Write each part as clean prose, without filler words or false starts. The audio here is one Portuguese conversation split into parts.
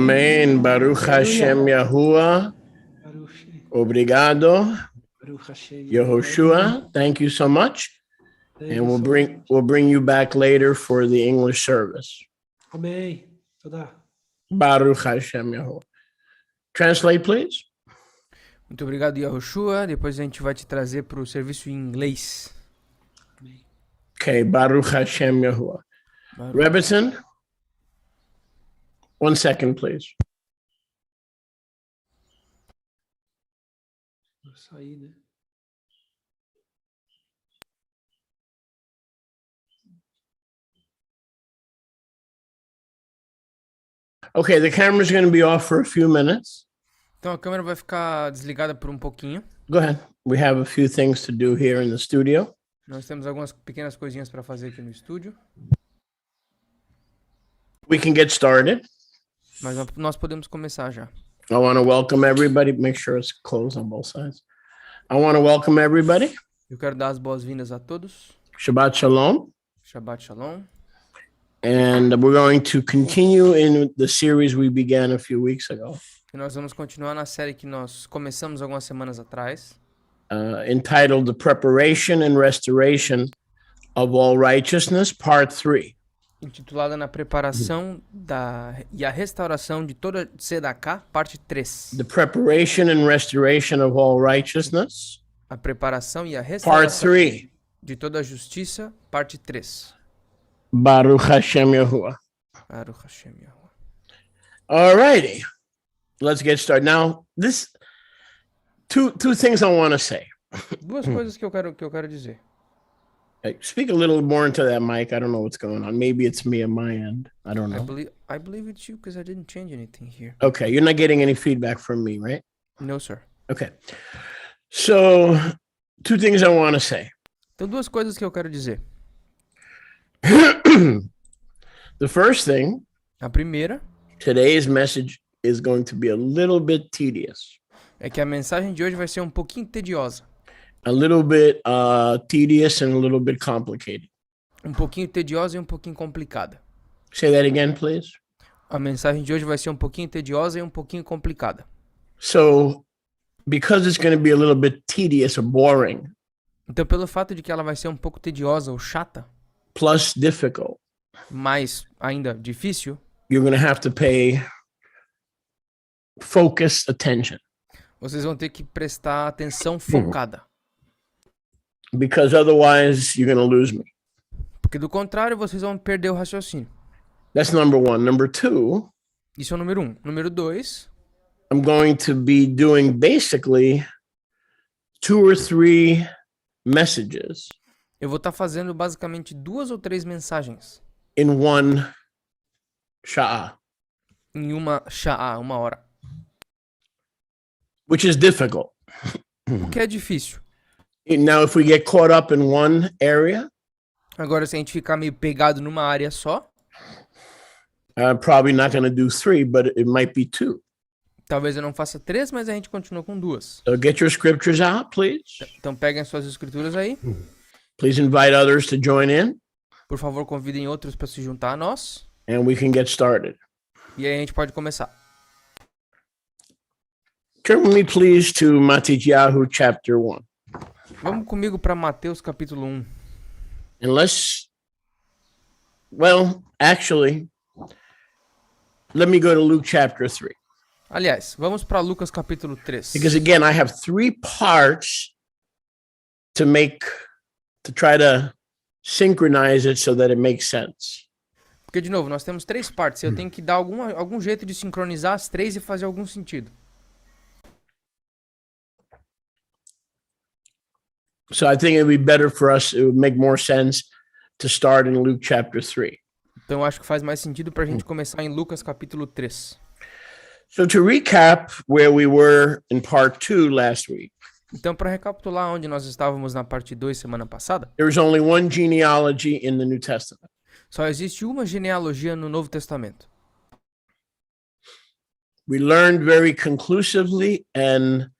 Amém. Baruch Hashem Yahuwah. Obrigado. Yehoshua, thank you so much. And we'll bring you back later for the English service. Amém. Toda. Baruch Hashem Yahuwah. Translate, please. Muito obrigado, Yehoshua. Depois a gente vai te trazer para o serviço em inglês. Okay, Baruch Hashem Yahuwah. Rebbetzin, 1 second, please. Vou sair, né? Okay, the camera's going to be off for a few minutes. Então a câmera vai ficar desligada por um pouquinho. Go ahead. We have a few things to do here in the studio. Nós temos algumas pequenas coisinhas para fazer aqui no estúdio. We can get started. Mas nós podemos começar já. I want to welcome everybody. Make sure it's closed on both sides. I want to welcome everybody. Eu quero dar as boas-vindas a todos. Shabbat Shalom. Shabbat Shalom. And we're going to continue in the series we began a few weeks ago. E nós vamos continuar na série que nós começamos algumas semanas atrás. Entitled The Preparation and Restoration of All Righteousness, Part 3. Intitulada Na Preparação e a Restauração de toda tzedakah, parte 3. The Preparation and Restoration of All Righteousness. A preparação e a Part restauração 3. de toda a justiça, parte 3. Baruch Hashem Yahuwah. Baruch Hashem Yahuwah. Alrighty. Let's get started. Now, two things I want to say. Duas coisas que eu quero dizer. Speak a little more into that mic. I don't know what's going on. Maybe it's me on my end. I don't know. I believe it's you because I didn't change anything here. Okay, you're not getting any feedback from me, right? No, sir. Okay. So, two things I want to say. Então, duas coisas que eu quero dizer. The first thing, A primeira today's message is going to be a little bit tedious. é que a mensagem de hoje vai ser um pouquinho tediosa. A little bit tedious and a little bit complicated. Um pouquinho tediosa e um pouquinho complicada. Say that again, please. A mensagem de hoje vai ser um pouquinho tediosa e um pouquinho complicada. So, because it's going to be a little bit tedious or boring, Então, pelo fato de que ela vai ser um pouco tediosa ou chata, plus difficult, mas ainda difícil, you're going to have to pay focused attention. vocês vão ter que prestar atenção focada. Because otherwise, you're going to lose me. Porque do contrário, vocês vão perder o raciocínio. That's number one. Number two, Isso é o número 1. Número 2, I'm going to be doing basically 2 or 3 messages eu vou estar fazendo basicamente 2 ou 3 mensagens in one sha'ah, em uma sha'ah, uma hora. which is difficult. O que é difícil. Now, if we get caught up in one area, Agora, se a gente ficar meio pegado numa área só, I'm probably not going to do 3, but it might be 2. talvez eu não faça 3, mas a gente continua com 2. So get your scriptures out, please. Então peguem as suas escrituras aí. Please invite others to join in, Por favor, convidem outros para se juntar a nós. and we can get started. E aí a gente pode começar. Turn with me, please, to Matthew chapter 1. Vamos comigo para Mateus capítulo 1. Actually, let me go to Luke chapter 3. Aliás, vamos para Lucas capítulo 3. Because again, I have 3 parts to try to synchronize it so that it makes sense. Porque, de novo, nós temos 3 partes. Eu tenho que dar algum jeito de sincronizar as 3 e fazer algum sentido. So I think it would be better for us, it would make more sense to start in Luke chapter 3. Então eu acho que faz mais sentido para a gente começar em Lucas capítulo 3. So to recap where we were in part 2 last week, Então, para recapitular onde nós estávamos na parte 2 semana passada, there is only one genealogy in the New Testament. só existe uma genealogia no Novo Testamento. We learned very conclusively and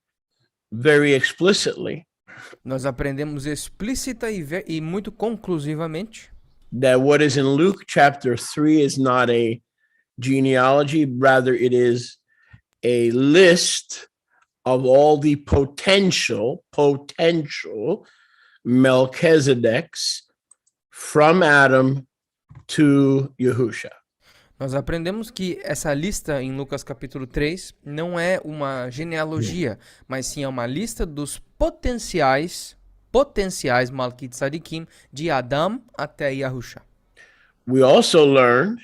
very explicitly Nós aprendemos explícita e muito conclusivamente that what is in Luke chapter 3 is not a genealogy, rather it is a list of all the potential Melchizedeks from Adam to Yahusha. Nós aprendemos que essa lista em Lucas capítulo 3 não é uma genealogia, mas sim é uma lista dos potenciais Malkit Tzadikim de Adam até Yahusha. We also learned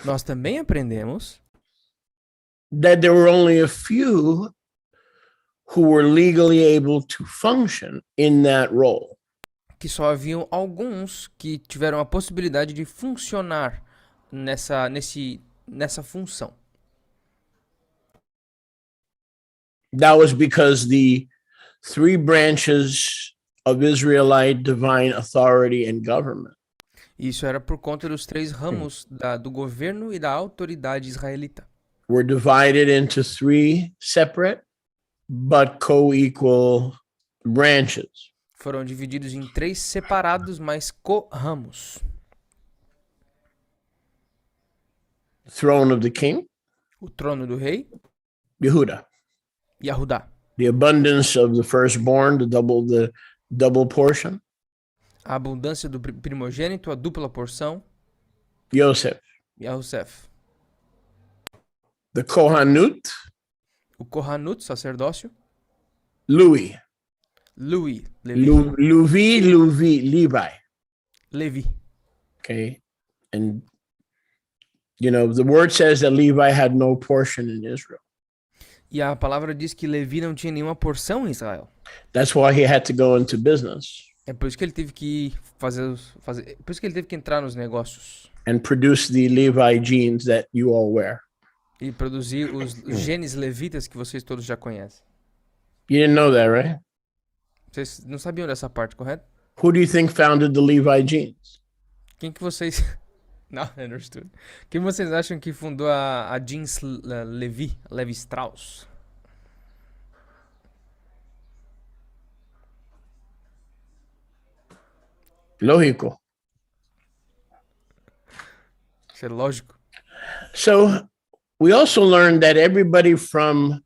Nós também aprendemos that there were only a few who were legally able to function in that role. que só haviam alguns que tiveram a possibilidade de funcionar nessa função. That was because the three branches of Israelite divine authority and government Isso era por conta dos três ramos do governo e da autoridade israelita. were divided into three separate but co-equal branches. Foram divididos em três separados, mas co-ramos. Throne of the king, O trono do rei, Yehuda. Yahudá. The abundance of the firstborn, the double portion, A abundância do primogênito, a dupla porção, Yosef. Yahusef. The Kohanut, O Kohanut, sacerdócio, Louis. Levi. Levi. Okay. And, you know, the word says that Levi had no portion in Israel. E a palavra diz que Levi não tinha nenhuma porção em Israel. That's why he had to go into business É por isso que ele teve que por isso que ele teve que entrar nos negócios and produce the Levi genes that you all wear. e produzir os genes levitas que vocês todos já conhecem. You didn't know that, right? Vocês não sabiam dessa parte, correto? Who do you think founded the Levi genes? Quem que vocês... Não, understood. Quem vocês acham que fundou a jeans Levi Strauss? Lógico. Isso é lógico. So we also learned that everybody from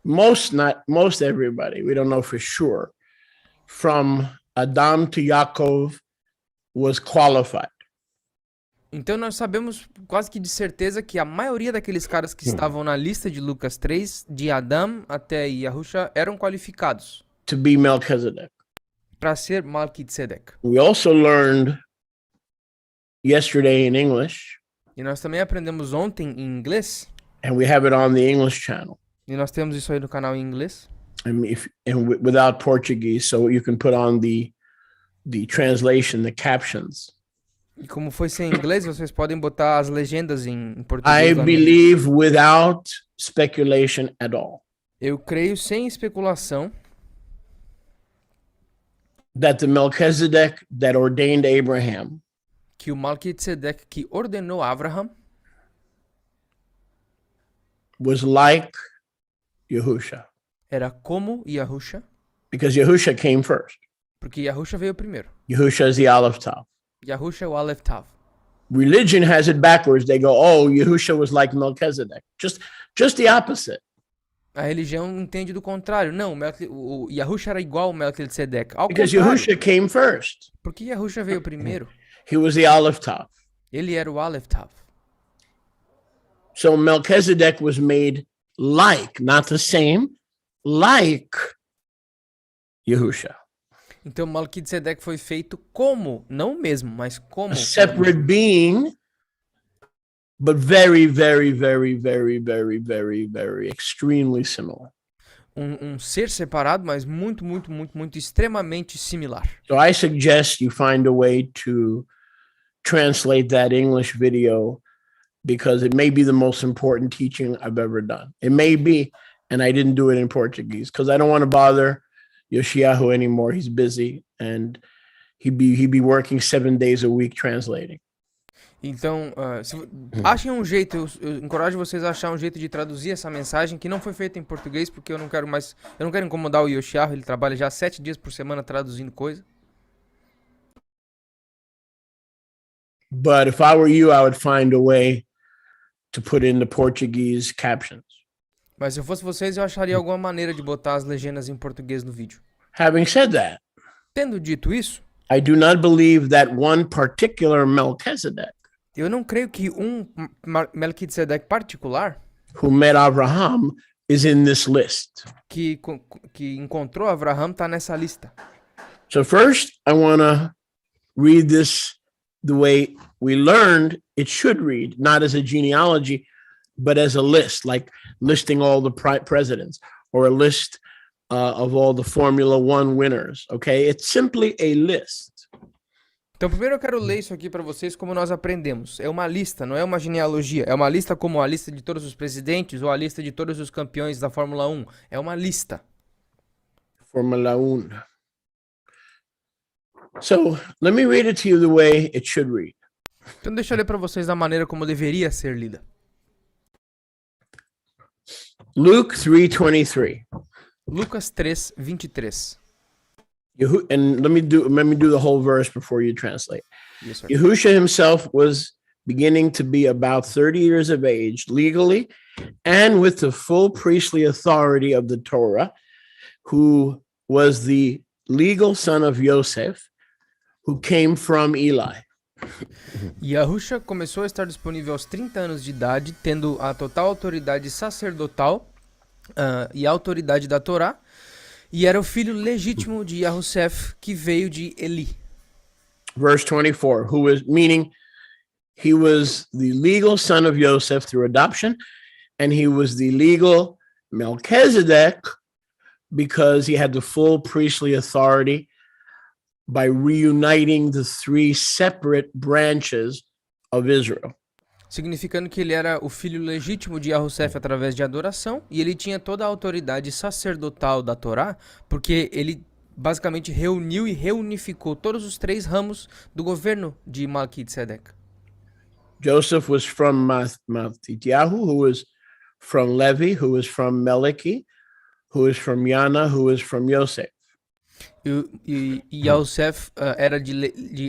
not most everybody, we don't know for sure, from Adam to Yaakov was qualified. Então nós sabemos quase que de certeza que a maioria daqueles caras que estavam na lista de Lucas 3, de Adam até Yahusha, eram qualificados to be Melchizedek. para ser Malkitzedek. We also learned yesterday in English, E nós também aprendemos ontem em inglês, and we have it on the English channel, e nós temos isso aí no canal em inglês, without Portuguese, so you can put on the translation, the captions. e como foi sem inglês, vocês podem botar as legendas em português. I lá no- believe without speculation at all Eu creio sem especulação that the Melchizedek that ordained Abraham que o Malkitzedek que ordenou Abraham was like Yahusha, era como Yahusha, because Yahusha came first. porque Yahusha veio primeiro. Yahusha is the Aleph Tav. Yahusha é o Aleph Tav. Religion has it backwards. They go, oh, Yahusha was like Melchizedek. Just the opposite. A religião entende do contrário. Não, o Yahusha era igual ao Melquisedec. Ao Because contrário, Yahusha came first. porque Yahusha veio primeiro. He was the Aleph Tav. Ele era o Aleph Tav. So Melchizedek was made like, not the same, like Yahusha. Então Malquisedec foi feito como, não o mesmo, mas como A separate being, but very, very, very, very, very, very, very extremely similar. um ser separado, mas muito, muito, muito, muito extremamente similar. So I suggest you find a way to translate that English video, because it may be the most important teaching I've ever done. It may be, and I didn't do it in Portuguese because I don't want to bother Yoshiyahu anymore. He's busy and he'd be working 7 days a week translating. Então, achem um jeito, eu encorajo vocês a achar um jeito de traduzir essa mensagem que não foi feita em português, porque eu não quero incomodar o Yoshiyahu, ele trabalha já 7 dias por semana traduzindo coisa. But if I were you, I would find a way to put in the Portuguese captions. Mas se eu fosse vocês, eu acharia alguma maneira de botar as legendas em português no vídeo. Having said that, Tendo dito isso, I do not believe that one particular Melchizedek eu não creio que Melquisedeque particular who met Abraham is in this list. que encontrou Abraham está nessa lista. So first, I want to read this the way we learned it should read, not as a genealogy, but as a list, like listing all the presidents or a list of all the Formula One winners. Okay, it's simply a list. Então, primeiro eu quero ler isso aqui para vocês como nós aprendemos. É uma lista, não é uma genealogia. É uma lista como a lista de todos os presidentes ou a lista de todos os campeões da Fórmula 1. É uma lista. Formula 1. So, let me read it to you the way it should read. Então, deixa eu ler para vocês da maneira como deveria ser lida. Luke 3:23. Lucas 3, 23. And let me do the whole verse before you translate. Yes, sir. Yahusha himself was beginning to be about 30 years of age legally and with the full priestly authority of the Torah, who was the legal son of Joseph, who came from Eli. Yahusha começou a estar disponível aos 30 anos de idade, tendo a total autoridade sacerdotal e a autoridade da Torá, e era o filho legítimo de Yahusef, que veio de Eli. Verse 24, who was, meaning he was the legal son of Joseph through adoption, and he was the legal Melchizedek because he had the full priestly authority by reuniting the three separate branches of Israel. Significando que ele era o filho legítimo de Yahusef através de adoração, e ele tinha toda a autoridade sacerdotal da Torá, porque ele basicamente reuniu e reunificou todos os três ramos do governo de Melquisedeque. Joseph was from Matityahu, who was from Levi, who was from Meleki, who was from Yana, who was from Yosef. E Yosef era de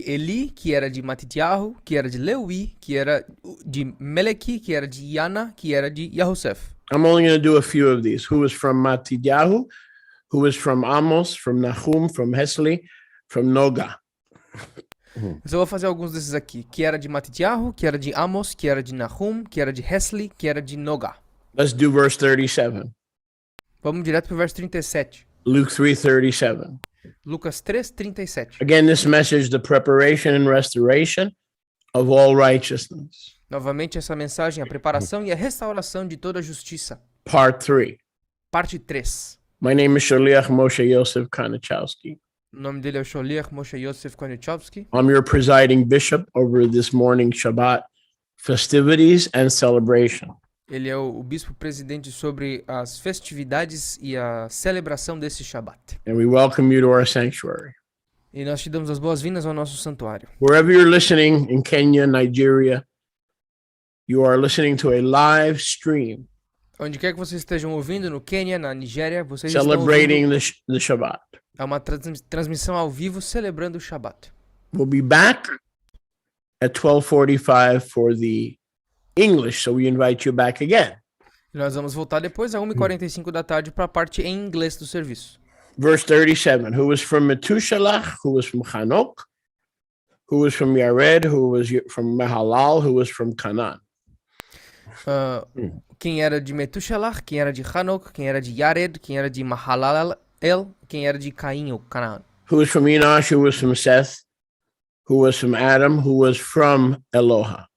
Eli, que era de Matityahu, que era de Lewi, que era de Meleki, que era de Yana, que era de Yahusef. I'm only going to do a few of these. Who was from Matityahu, who was from Amos, from Nahum, from Hesli, from Noga. Então eu vou fazer alguns desses aqui, que era de Matityahu, que era de Amos, que era de Nahum, que era de Hesli, que era de Noga. Let's do verse 37. Vamos direto para o verso 37. Luke 3:37. Lucas 3:37. Again, this message, the preparation and restoration of all righteousness. Novamente essa mensagem, a preparação e a restauração de toda a justiça. Part 3. Parte 3. My name is Shaliach Moshe Yosef Kanichowski. O nome dele é Sholiach Moshe Yosef Konichowski. I'm your presiding bishop over this morning Shabbat festivities and celebration. Ele é o bispo presidente sobre as festividades e a celebração desse Shabbat. And we welcome you to our sanctuary. E nós te damos as boas-vindas ao nosso santuário. Wherever you're listening in Kenya, Nigeria, you are listening to a live stream Onde quer que vocês estejam ouvindo, no Quênia, na Nigéria, vocês estão celebrating ouvindo. the Shabbat. É uma transmissão ao vivo celebrando o Shabbat. We'll be back at 12:45 for the English, so we invite you back again. E nós vamos voltar depois, às 1h45 da tarde, para a parte em inglês do serviço. Verse 37, who was from Methuselah, who was from Hanok, who was from Yared, who was from Mahalal, who was from Canaan. Quem era de Metushelah, quem era de Hanok, quem era de Yared, quem era de Mahalal, quem era de Caim ou Canaã. Who was from Enosh, who was from Seth, who was from Adam, who was from Eloha.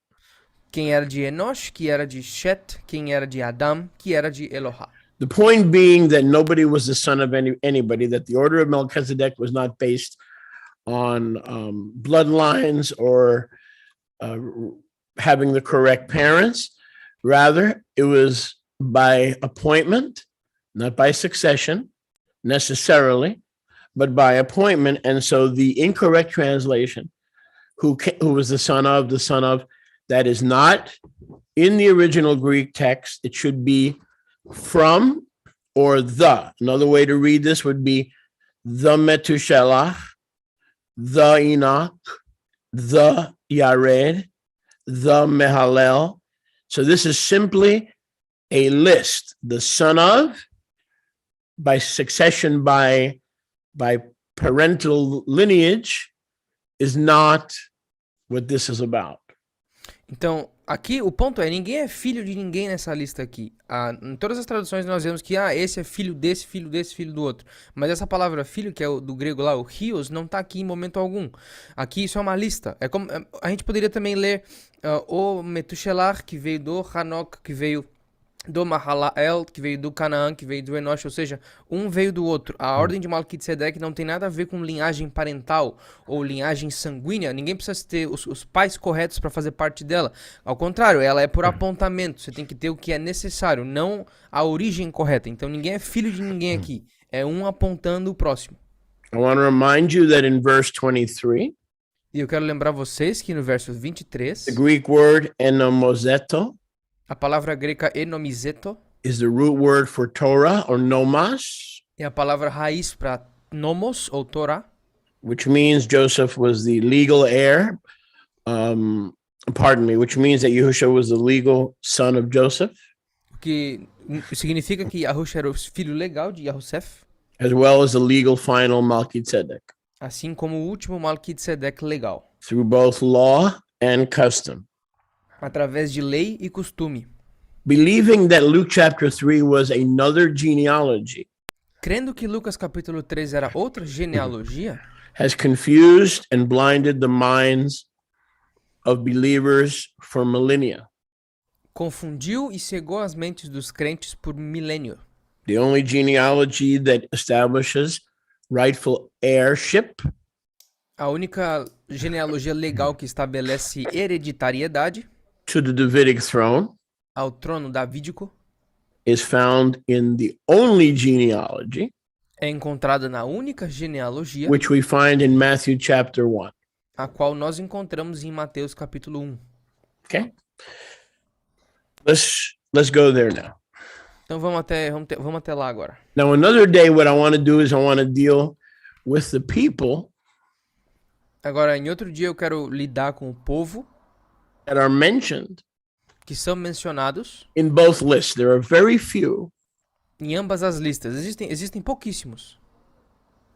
Quem era de Enosh, que era de Shet, quem era de Adam, que era de Eloha. The point being that nobody was the son of anybody, that the order of Melchizedek was not based on bloodlines or having the correct parents. Rather, it was by appointment, not by succession necessarily, but by appointment. And so the incorrect translation, who was the son of, that is not in the original Greek text. It should be from or the. Another way to read this would be the Metushelah, the Enoch, the Yared, the Mehalel. So this is simply a list. The son of, by succession, by parental lineage, is not what this is about. Então, aqui o ponto é, ninguém é filho de ninguém nessa lista aqui. Em todas as traduções nós vemos que esse é filho desse, filho desse, filho do outro. Mas essa palavra filho, que é do grego lá, o hios, não está aqui em momento algum. Aqui isso é uma lista. É como, a gente poderia também ler o Metushelah, que veio do Hanok, que veio do Mahalael, que veio do Canaã, que veio do Enosh, ou seja, um veio do outro. A ordem de Malquitzedek não tem nada a ver com linhagem parental ou linhagem sanguínea. Ninguém precisa ter os pais corretos para fazer parte dela. Ao contrário, ela é por apontamento. Você tem que ter o que é necessário, não a origem correta. Então ninguém é filho de ninguém aqui. É um apontando o próximo. I want to remind you that in verse 23, E eu quero lembrar vocês que no verso 23, the Greek word enomozeto a palavra grega enomizeto is the root word for Torah or nomos, é a palavra raiz para nomos ou Torá, which means Joseph was the legal heir. Which means that Yahushua was the legal son of Joseph, o que significa que Yahusha era o filho legal de Yahusef, as well as the legal final Melchizedek, assim como o último Malquitzedek legal, through both law and custom. através de lei e costume. Believing that Luke chapter 3 was another genealogy Crendo que Lucas capítulo 3 era outra genealogia, has confused and blinded the minds of believers for millennia. confundiu e cegou as mentes dos crentes por milênio. The only genealogy that establishes rightful heirship A única genealogia legal que estabelece hereditariedade to the Davidic throne ao trono davídico is found in the only genealogy é encontrada na única genealogia which we find in Matthew chapter 1. a qual nós encontramos em Mateus capítulo 1. Okay? Let's go there now. Então vamos até lá agora. Now another day what I want to do is I want to deal with the people Agora, em outro dia eu quero lidar com o povo that are mentioned que são mencionados in both lists. There are very few em ambas as listas. Existem pouquíssimos.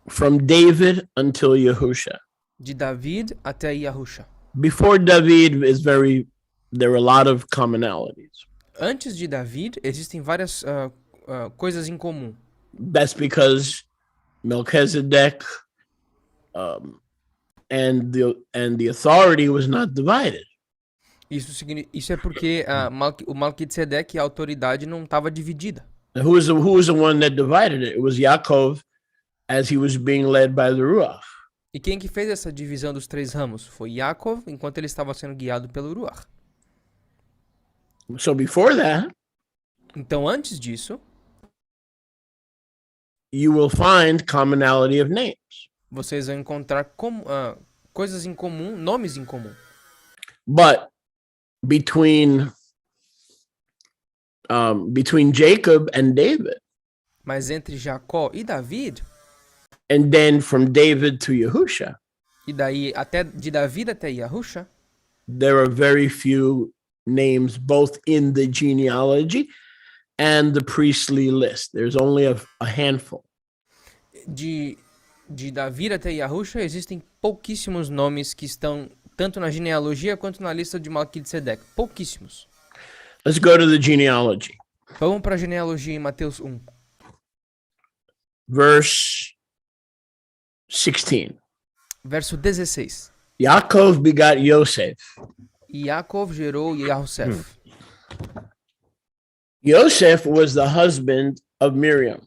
from David until Yahusha. De David até Yahusha. Before David there are a lot of commonalities. Antes de David, existem várias coisas em comum. That's because Melchizedek and the authority was not divided. Isso é porque o Malquitzedek e a autoridade não estava dividida. And who was the one that divided it? It was Yaakov as he was being led by the Ruach. E quem que fez essa divisão dos três ramos? Foi Yaakov, enquanto ele estava sendo guiado pelo Ruach. So before that, Então, antes disso, you will find commonality of names. vocês vão encontrar coisas em comum, nomes em comum. But between Jacob and David, Mas entre Jacó e David, and then from David to Yahusha, e daí de David até Yahusha, there are very few names both in the genealogy and the priestly list. There's only a handful. de David até Yahusha, existem pouquíssimos nomes que estão tanto na genealogia quanto na lista de Malquitzedek. Pouquíssimos. Let's go to the genealogy. Vamos para a genealogia em Mateus 1. Verse 16. Verso 16. Yaakov begot Yosef. Yaakov gerou Yahusef. Yosef was the husband of Miriam,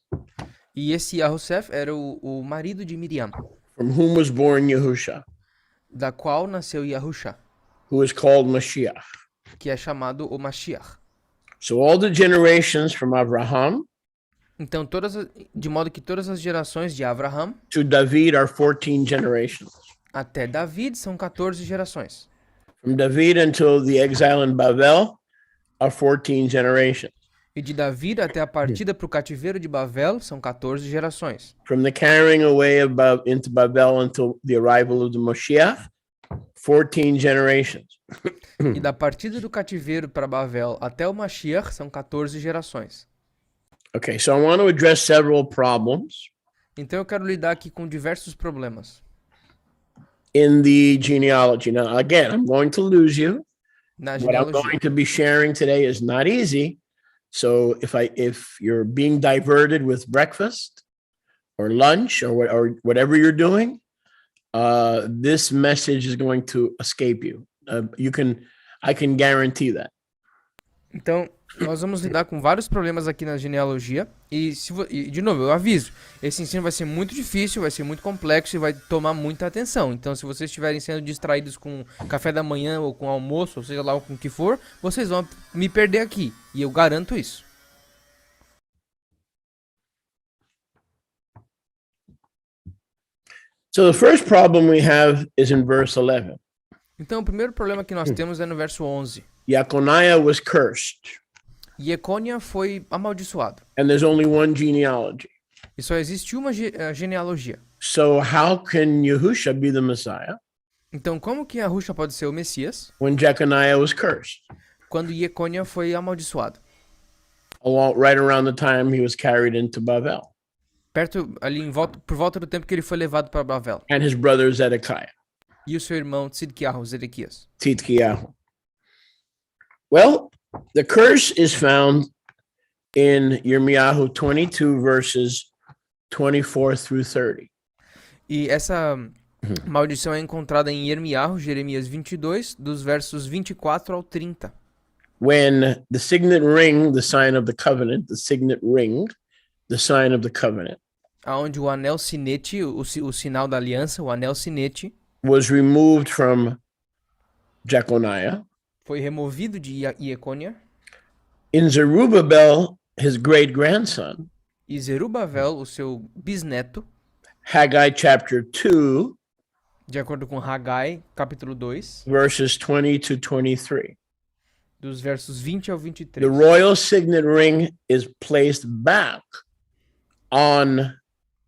E esse Yahusef era o marido de Miriam, from whom was born Yahusha, da qual nasceu Yahusha, who is called Mashiach. que é chamado o Mashiach. So all the generations from Abraham Então, de modo que todas as gerações de Abraham to David are 14 generations. até David são 14 gerações. From David until the exile in Babel are 14 generations. E de David até a partida para o cativeiro de Babel são 14 gerações. From the carrying away into Babel until the arrival of the Moshiach, 14 generations. E da partida do cativeiro para Babel até o Mashiach são 14 gerações. Okay, so I want to address several problems Então eu quero lidar aqui com diversos problemas. in the genealogy. Now, again, I'm going to lose you. Na What I'm genealogia. going to be sharing today is not easy. So if you're being diverted with breakfast or lunch or whatever you're doing, this message is going to escape you. I can guarantee that. Então, nós vamos lidar com vários problemas aqui na genealogia. E, de novo, eu aviso. Esse ensino vai ser muito difícil, vai ser muito complexo e vai tomar muita atenção. Então, se vocês estiverem sendo distraídos com café da manhã ou com almoço, ou seja lá com o que for, vocês vão me perder aqui. E eu garanto isso. So the first problem we have is in verse 11. Então, o primeiro problema que nós temos é no verso 11. Jeconiah was cursed, Jecônia foi amaldiçoado. and there's only one genealogy. E só existe uma genealogia. So how can Yahusha be the Messiah Então, como que Yahusha pode ser o Messias when Jeconiah was cursed? quando Jecônia foi amaldiçoado? Right around the time he was carried into Babel, Perto, ali por volta do tempo que ele foi levado para Babel. and his brother Zedekiah, E o seu irmão Tzidkiyahu, Zedequias. Tzidkiyahu. Well, the curse is found in Yirmiyahu 22 verses 24 through 30. E essa maldição é encontrada em Jeremias 22, dos versos 24 ao 30. When the signet ring, the sign of the covenant, the signet ring, the sign of the covenant, Aonde o anel sinete, o sinal da aliança, o anel sinete, was removed from Jeconiah, foi removido de Jecônia. in Zerubbabel, his great-grandson, E Zerubabel, o seu bisneto, Haggai chapter 2, de acordo com Haggai, capítulo 2, verses 20 to 23. dos versos 20 ao The 23. royal signet ring is placed back on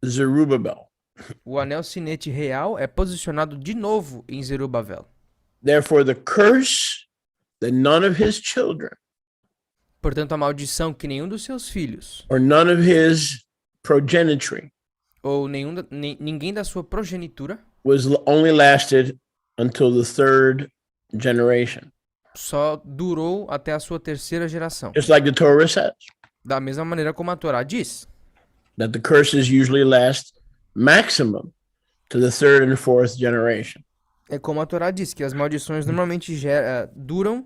Zerubbabel. O anel sinete real é posicionado de novo em Zerubabel. Therefore, the curse that none of his children Portanto, a maldição que nenhum dos seus filhos, or none of his progeniture ou ninguém da sua progenitura, only lasted until the third generation. só durou até a sua terceira geração. Just like the Torah says, Da mesma maneira como a Torá diz, that the curses usually last maximum to the third and fourth generation. é como a Torá diz, que as maldições normalmente duram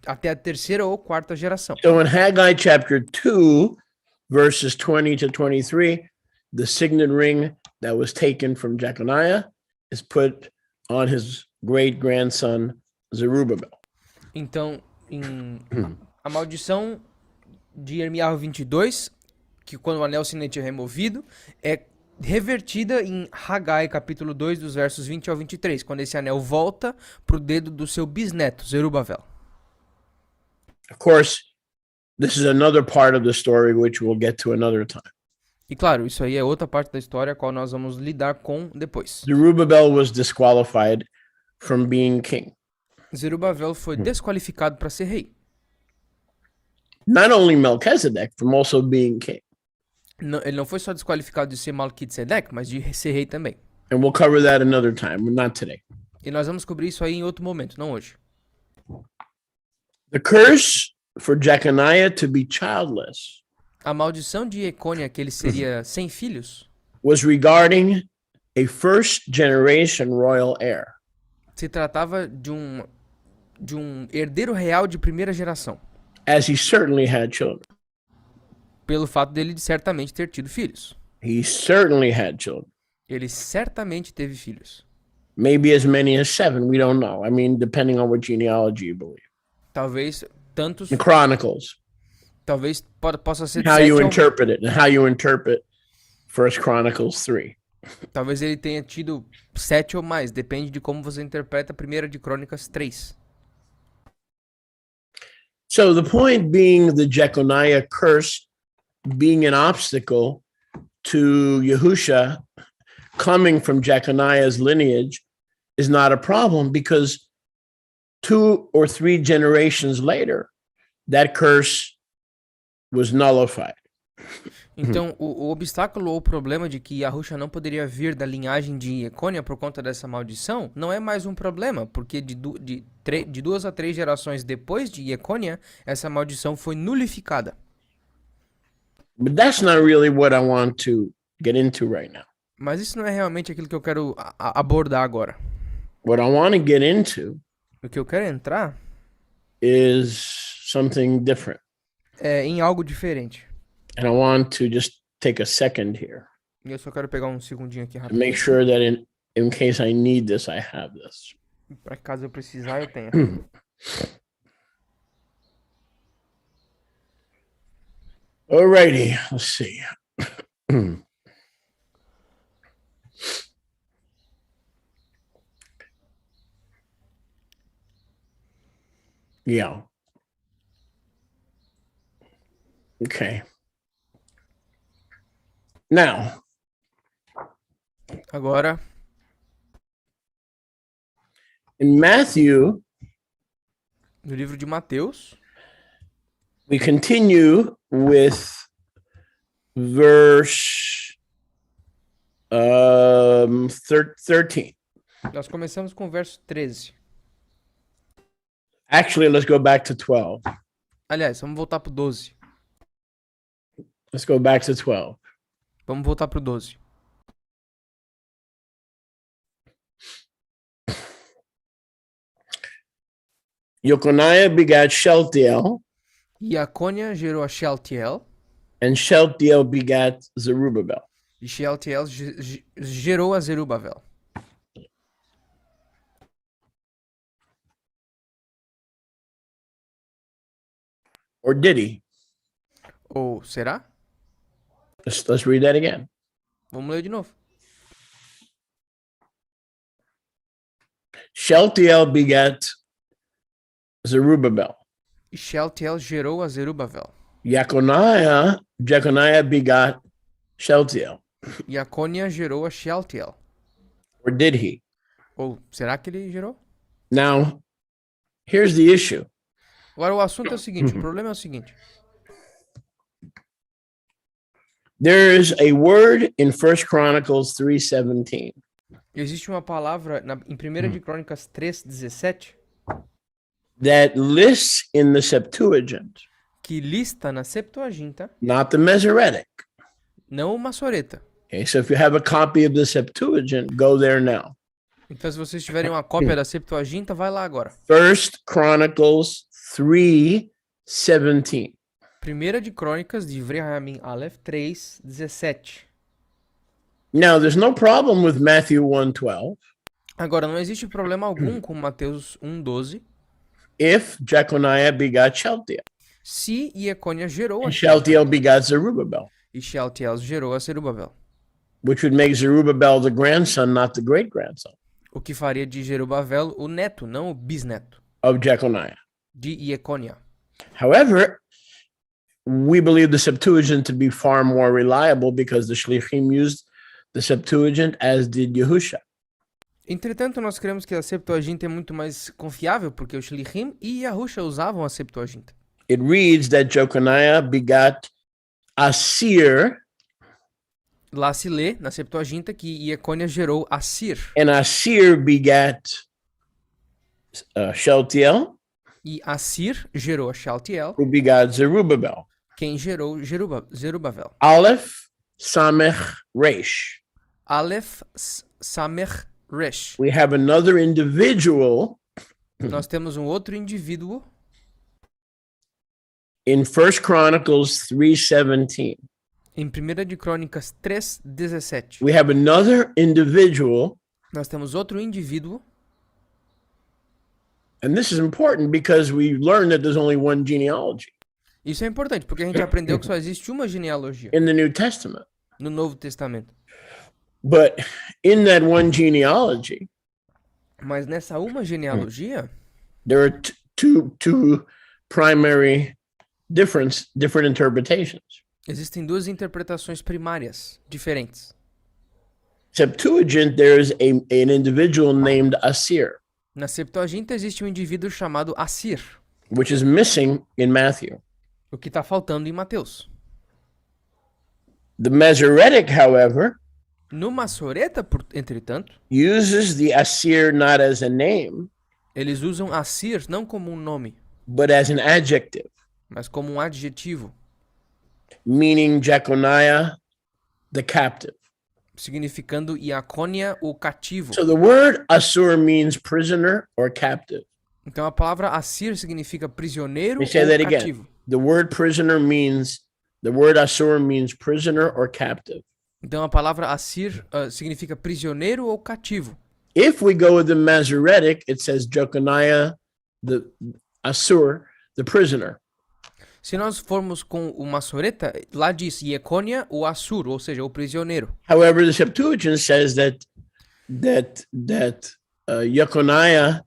até a terceira ou quarta geração. So in Haggai chapter 2, verses 20 to 23, the signet ring that was taken from Jeconiah is put on his great-grandson Zerubbabel. Então, a maldição de Jeremias 22, que quando o anel sinete é removido, é revertida em Haggai, capítulo 2, dos versos 20 ao 23, quando esse anel volta para o dedo do seu bisneto, Zerubabel. Of course, this is another part of the story which we'll get to another time. E claro, isso aí é outra parte da história a qual nós vamos lidar com depois. Zerubbabel was disqualified from being king. Zerubabel foi desqualificado para ser rei. Not only Melchizedek, from also being king. Ele não foi só desqualificado de ser Melquisedeque, mas de ser rei também. And we'll cover that another time, not today. E nós vamos cobrir isso aí em outro momento, não hoje. The curse for Jeconiah to be childless A maldição de Jecônia, que ele seria sem filhos, was regarding a first generation royal heir. se tratava de um herdeiro real de primeira geração, As he certainly had children. pelo fato dele certamente ter tido filhos. He certainly had children. Ele certamente teve filhos. Maybe as many as 7, we don't know. I mean, depending on what genealogy you believe. Talvez tantos, The Chronicles, talvez possa ser how 7 you ou, interpret it, and how you interpret 1 Chronicles 3. talvez ele tenha tido 7 ou mais, depende de como você interpreta a primeira de Crônicas 3. So the point being the Jeconiah curse being an obstacle to Yahusha coming from Jeconiah's lineage is not a problem because 2 or 3 generations later, that curse was nullified. Então, o obstáculo ou o problema de que Yahusha não poderia vir da linhagem de Iecônia por conta dessa maldição não é mais um problema, porque de 2 a 3 gerações depois de Iecônia, essa maldição foi nulificada. But that's not really what I want to get into right now. Mas isso não é realmente aquilo que eu quero abordar agora. What I want to get into O que eu quero entrar is something different. é em algo diferente. And I want to just take a second here E eu só quero pegar um segundinho aqui to rápido. make sure that in case I need this, I have this. Para caso eu precisar, eu tenha. Alrighty, let's see. Yeah. Okay. Now, Agora, in Matthew, no livro de Mateus, we continue with verse 13. nós começamos com o verso 13. Actually, let's go back to 12. Aliás, vamos voltar pro 12. Let's go back to 12. Vamos voltar pro 12. Jeconiah begat Shealtiel, Iacônia gerou a Shealtiel, and Shealtiel begat Zerubbabel. e Shealtiel gerou a Zerubabel. Or did he? Ou será? Let's read that again. Vamos ler de novo. Shealtiel begat Zerubbabel. E Shealtiel gerou a Zerubabel. Jeconiah begat Shealtiel. Iacônia gerou a Shealtiel. Or did he? Ou será que ele gerou? Now, here's the issue. Agora o assunto é o seguinte, o problema é o seguinte. There is a word in 1 Chronicles 3:17 Existe uma palavra em 1 de Crônicas 3:17 that lists in the Septuagint, que lista na Septuaginta, not the Masoretic. não o Massoreta. Okay, so if you have a copy of the Septuagint, go there now. Então se vocês tiverem uma cópia da Septuaginta, vai lá agora. 1 Chronicles 3:17. 1 de Crônicas de Vrehamim Aleph 3:17. Now, there's no problem with Matthew 1:12 Agora, não existe problema algum com Mateus 1:12 if Jeconiah begat Shealtiel, se Iecônia gerou a and Shealtiel begat Zerubbabel, e Shealtiel gerou a Zerubabel. which would make Zerubbabel the grandson, not the great-grandson O que faria de Zerubabel o neto, não o bisneto, of Jeconiah. de Iecônia. However, we believe the Septuagint to be far more reliable because the Shlichim used the Septuagint, as did Yahusha. Entretanto, nós cremos que a Septuaginta é muito mais confiável, porque os Shlichim e Yahusha usavam a Septuaginta. It reads that Jeconiah begat Asir, Lá se lê, na Septuaginta, que Iecônia gerou Assir, and Asir begat Shealtiel, e Assir gerou a Shealtiel, who begat Zerubbabel. quem gerou Zerubabel. Aleph, Samech, Resh. Aleph, Samech, Resh. We have another individual Nós temos um outro indivíduo in 1 Chronicles 3:17. em 1 de Crônicas 3:17. We have another individual, Nós temos outro indivíduo, and this is important because we learned that there's only one genealogy isso é importante, porque a gente aprendeu que só existe uma genealogia in the New Testament. no Novo Testamento. But in that one genealogy, Mas nessa uma genealogia, there are two primary different interpretations. existem duas interpretações primárias diferentes. Septuagint, there's an individual named Asir, Na Septuaginta existe um indivíduo chamado Assir, which is missing in Matthew. o que está faltando em Mateus. The Masoretic, however, No Massoreta, entretanto, uses the Asir not as a name, eles usam Assir não como um nome, but as an adjective, mas como um adjetivo, meaning Jeconiah, the captive. significando Iacônia, o cativo. So the word Asur means prisoner or captive. Então a palavra Assir significa prisioneiro Let me say ou that again. cativo. The word Asur means prisoner or captive. Então a palavra Assir significa prisioneiro ou cativo. If we go with the Masoretic, it says Jeconiah, the Asur, the prisoner. Se nós formos com o Massoreta, lá diz Iecônia, o Assur, ou seja, o prisioneiro. However, the Septuagint says that Jeconiah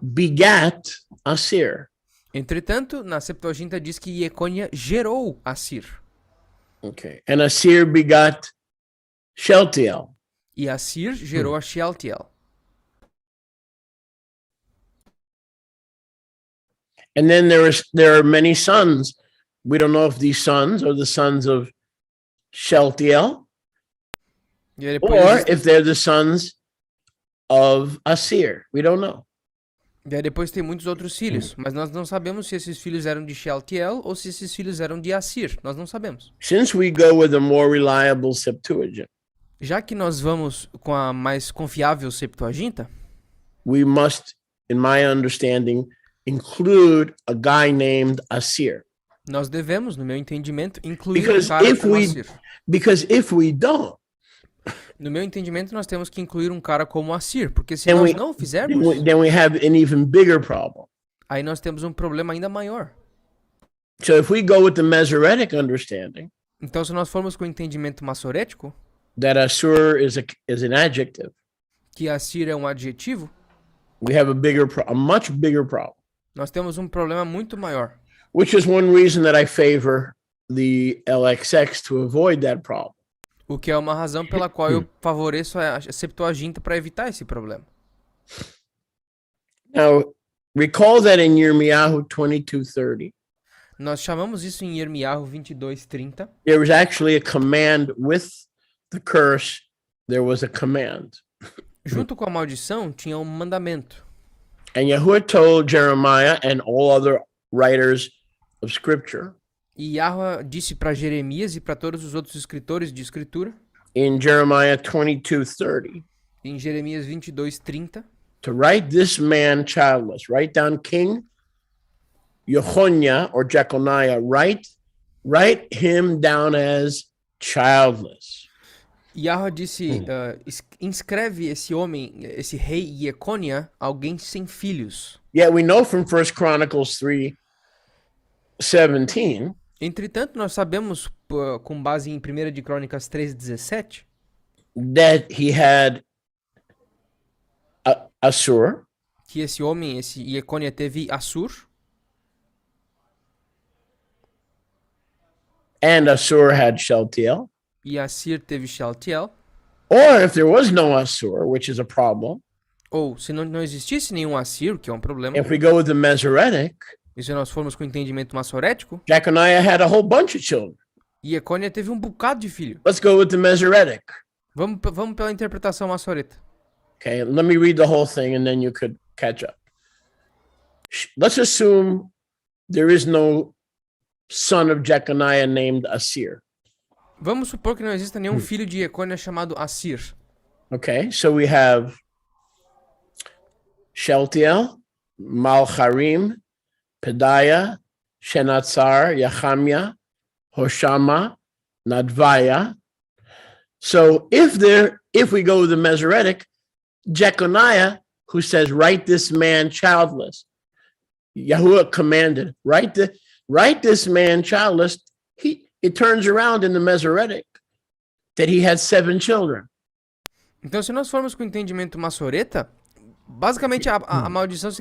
begat Asir. Entretanto, na Septuaginta diz que Iecônia gerou Assir. Okay, and Asir begot Shealtiel. E Assir gerou a Shealtiel. And then there are many sons. We don't know if these sons are the sons of Shealtiel E aí depois, or if they're the sons of Asir. We don't know. depois tem muitos outros filhos, mas nós não sabemos se esses filhos eram de Shealtiel ou se esses filhos eram de Assir. Nós não sabemos. Since we go with a more reliable Septuagint, Já que nós vamos com a mais confiável Septuaginta, we must, in my understanding, include a guy named Asir. nós devemos, no meu entendimento, incluir Because um cara if como we- Assir. Because if we don't, No meu entendimento, nós temos que incluir um cara como Assir, porque se then nós we, não o then fizermos, we then we have an even bigger problem. aí nós temos um problema ainda maior. So if we go with the Masoretic understanding Então, se nós formos com o entendimento massorético, that Asur is an adjective, que Assir é um adjetivo, we have a much bigger problem. nós temos um problema muito maior. Which is one reason that I favor the LXX to avoid that problem. O que é uma razão pela qual eu favoreço a Septuaginta para evitar esse problema. Now, recall that in Yirmiyahu 22:30, Nós chamamos isso em Irmiarro 22:30. there was actually a command with the curse. There was a command. Junto com a maldição, tinha um mandamento. And Yahuwah told Jeremiah and all other writers of scripture E Yahweh disse para Jeremias e para todos os outros escritores de escritura, in Jeremiah 22:30 em Jeremias 22:30, to write this man childless. Write down King Jeconiah or Jeconiah. Write him down as childless. Yahweh disse, inscreve esse homem, esse rei Iecônia, alguém sem filhos. Yet we know from 1 Chronicles 3:17 Entretanto, nós sabemos, com base em 1 de Crônicas 3:17, that he had Asur, que esse homem, esse Iecônia, teve Assur, and Asur had Shealtiel. e Assir teve Shealtiel. Or if there was no Asur, which is a problem, Ou, se não existisse nenhum Assir, o que é um problema, if we go with the Masoretic, e se nós formos com o entendimento massorético, Jeconiah had a whole bunch of children. Iecônia teve um bocado de filho. Let's go with the Masoretic. Vamos pela interpretação massoreta. Okay, let me read the whole thing and then you could catch up. Let's assume there is no son of Jeconiah named Asir. Vamos supor que não exista nenhum filho de Iecônia chamado Assir. Okay, so we have Shealtiel, Malcharim, Pedaiah, Shenatzar, Yachamia, Hoshama, Nadvaya. So if we go with the Masoretic, Jeconiah, who says, write this man childless, Yahuwah commanded, write this man childless. It turns around in the Masoretic that he had 7 children. Então, se nós formos com o entendimento massoreta, basicamente a maldição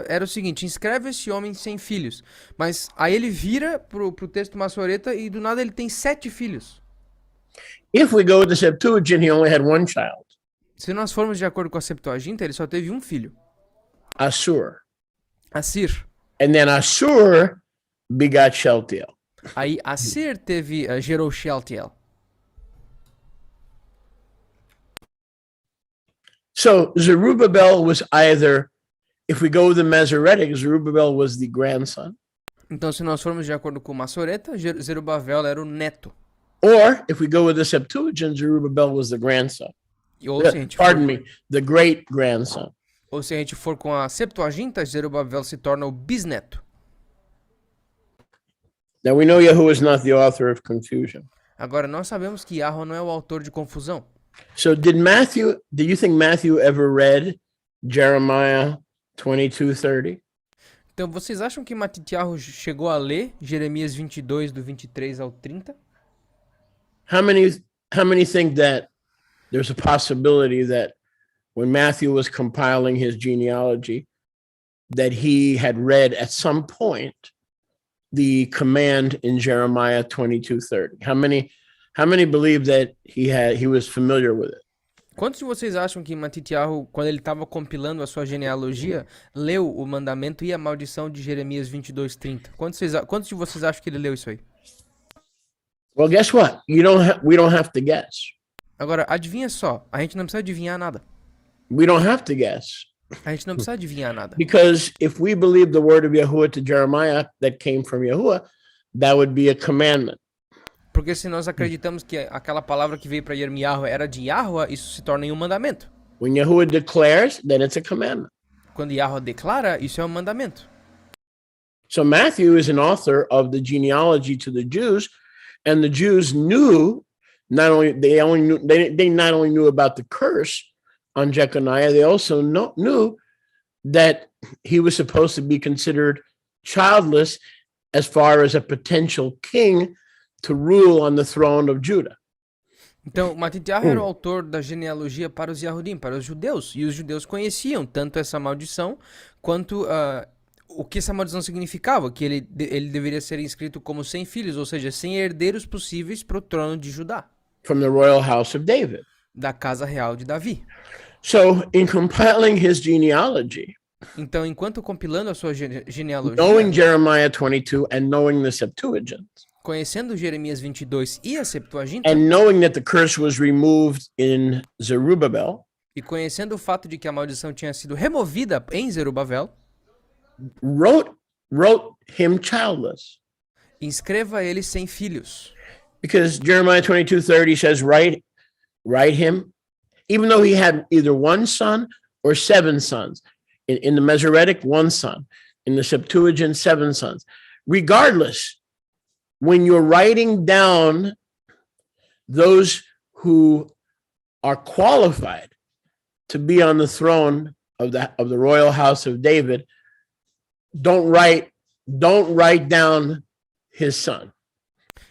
era o seguinte: inscreve esse homem sem filhos. Mas aí ele vira pro texto massoreta e do nada ele tem 7 filhos. If we go with the Septuagint, he only had one child, Se nós formos de acordo com a Septuaginta, ele só teve um filho, Assur. Assir. And then Assur begot Shealtiel. Aí Assir gerou Shealtiel. So Zerubbabel was either, if we go with the Masoretic, Zerubbabel was the grandson. Então, se nós formos de acordo com Massoreta, Zerubabel era o neto. Or if we go with the Septuagint, Zerubbabel was the grandson. Ou se a gente Pardon me, the great grandson. Ou se a gente for com a Septuaginta, Zerubabel se torna o bisneto. Now we know Yahuwah is not the author of confusion. Agora, nós sabemos que Yahweh não é o autor de confusão. So did you think Matthew ever read Jeremiah 22:30? Então, vocês acham que Matityahu chegou a ler Jeremias 22, do 23 ao 30? How many think that there's a possibility that when Matthew was compiling his genealogy, that he had read at some point the command in Jeremiah 22:30? How many believe that he was familiar with it? Quantos de vocês acham que Matityahu, quando ele estava compilando a sua genealogia, leu o mandamento e a maldição de Jeremias 22, 30? Quantos de vocês acham que ele leu isso aí? Well, guess what? We don't have to guess. Agora, adivinha só, a gente não precisa adivinhar nada. We don't have to guess. A gente não precisa adivinhar nada. Because if we believe the word of Yahuwah to Jeremiah that came from Yahuwah, that would be a commandment. Porque se nós acreditamos que aquela palavra que veio para Yirmiyahu era de Yahweh, isso se torna um mandamento. When Yahuwah declares, then it's a commandment. Quando Yahweh declara, isso é um mandamento. So Matthew is an author of the genealogy to the Jews, and the Jews knew they not only knew about the curse on Jeconiah, they also knew that he was supposed to be considered childless as far as a potential king to rule on the throne of Judah. Então, Matityahu era o autor da genealogia para os Yahudim, para os judeus, e os judeus conheciam tanto essa maldição quanto o que essa maldição significava, que ele deveria ser inscrito como sem filhos, ou seja, sem herdeiros possíveis para o trono de Judá. From the royal house of David. Da casa real de Davi. So, in compiling his genealogy, então, enquanto compilando a sua genealogia, knowing Jeremiah 22 and knowing the Septuagint, conhecendo Jeremias 22 e a Septuaginta, and knowing that the curse was removed in Zerubbabel, e conhecendo o fato de que a maldição tinha sido removida em Zerubabel, wrote him childless. Inscreva ele sem filhos. Because Jeremiah 22:30 says, write him, even though he had either one son or seven sons. In the Masoretic, one son. In the Septuagint, seven sons. Regardless, when you're writing down those who are qualified to be on the throne of the royal house of David, don't write down his son.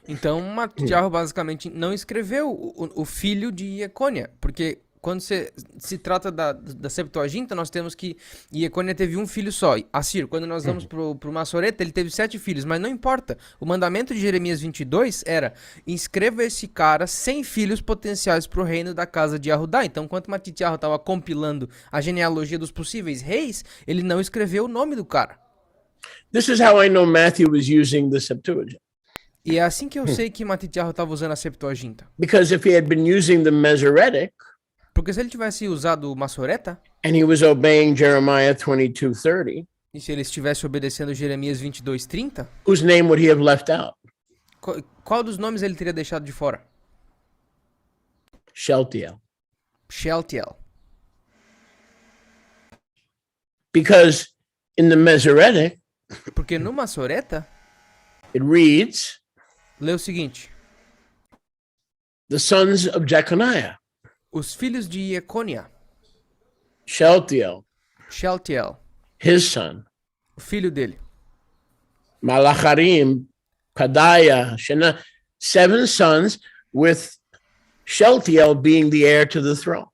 Então, Matityahu basicamente não escreveu o filho de Iecônia, porque quando se trata da Septuaginta, nós temos que Iecônia teve um filho só, Assir. Quando nós vamos pro Massoreta, ele teve 7 filhos, mas não importa. O mandamento de Jeremias 22 era, inscreva esse cara sem filhos potenciais para o reino da casa de Yahudá. Então, enquanto Matityahu estava compilando a genealogia dos possíveis reis, ele não escreveu o nome do cara. This is how I know Matthew was using the Septuagint. E é assim que eu sei que Matityahu estava usando a Septuaginta. Because if he had been using the Masoretic, porque se ele tivesse usado o Massoreta, and he was obeying Jeremiah 22:30, e se ele estivesse obedecendo Jeremias 22:30, whose name would he have left out? Qual dos nomes ele teria deixado de fora? Shealtiel. Because in the Masoretic, porque no Massoreta, it reads, lê o seguinte: the sons of Jeconiah. Os filhos de Iecônia. Shealtiel. His son. O filho dele. Malacharim, Pedaiah, Shena, 7 sons, with Shealtiel being the heir to the throne.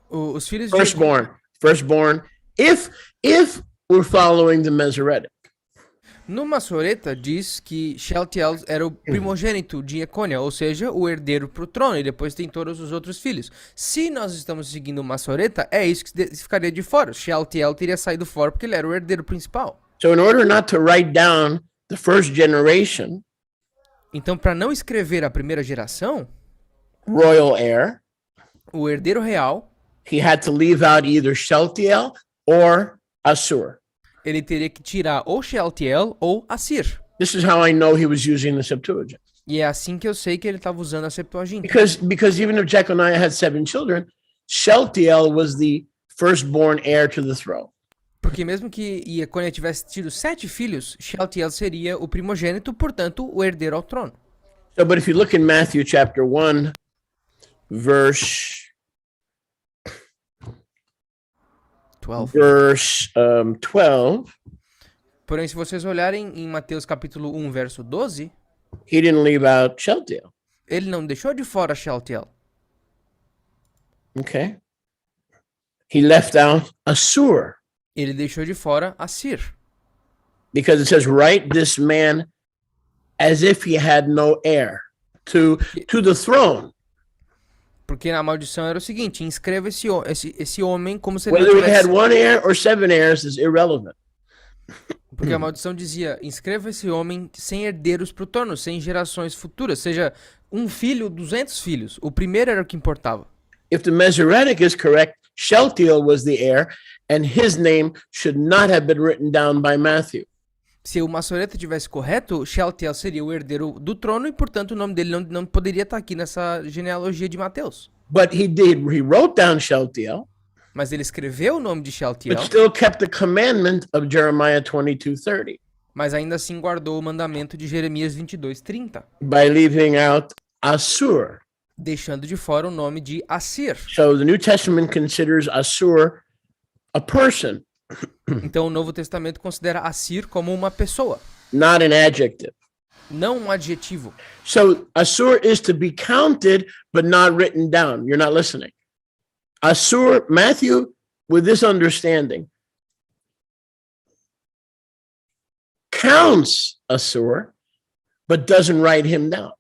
Os filhos Firstborn, if we're following the Masoretic. No Massoreta diz que Shealtiel era o primogênito de Ecônia, ou seja, o herdeiro pro trono, e depois tem todos os outros filhos. Se nós estamos seguindo o Massoreta, é isso que ficaria de fora. Shealtiel teria saído fora porque ele era o herdeiro principal. So in order not to write down the first generation, Então, para não escrever a primeira geração, royal heir, o herdeiro real, he had to leave out either Shealtiel or Assur. ele teria que tirar ou Shealtiel ou Assir. This is how I know he was using the Septuagint. E é assim que eu sei que ele estava usando a Septuaginta. Because even if Jeconiah had 7 children, Shealtiel was the firstborn heir to the throne. Porque mesmo que Ecônia tivesse tido 7 filhos, Shealtiel seria o primogênito, portanto, o herdeiro ao trono. So, but if you look in Matthew chapter 1, verse 12, Porém, se vocês olharem em Mateus capítulo 1, verso 12, he didn't leave out Shealtiel. ele não deixou de fora Shealtiel. Okay. He left out Assur Ele deixou de fora Assir. because it says, write this man as if he had no heir to the throne. Porque a maldição era o seguinte, inscreva esse homem como se ele não Whether he had tivesse... 1 heir or 7 heirs is irrelevant. Porque a maldição dizia, inscreva esse homem sem herdeiros pro trono, sem gerações futuras, seja um filho, 200 filhos. O primeiro era o que importava. If the Masoretic is correct, Shealtiel was the heir, and his name should not have been written down by Matthew. Se o Massoreta tivesse correto, Shealtiel seria o herdeiro do trono e, portanto, o nome dele não poderia estar aqui nessa genealogia de Mateus. But he wrote down Shealtiel, Mas ele escreveu o nome de Shealtiel, but still kept the commandment of Jeremiah 22:30 mas ainda assim guardou o mandamento de Jeremias 22:30, by leaving out Assur. deixando de fora o nome de Assir. So the New Testament considers Assur a person, Então o Novo Testamento considera Assir como uma pessoa, not an adjective. não um adjetivo. So Assur is to be counted, but not written down. You're not listening. Assur, Matthew, with this understanding, counts Assur, but doesn't write him down.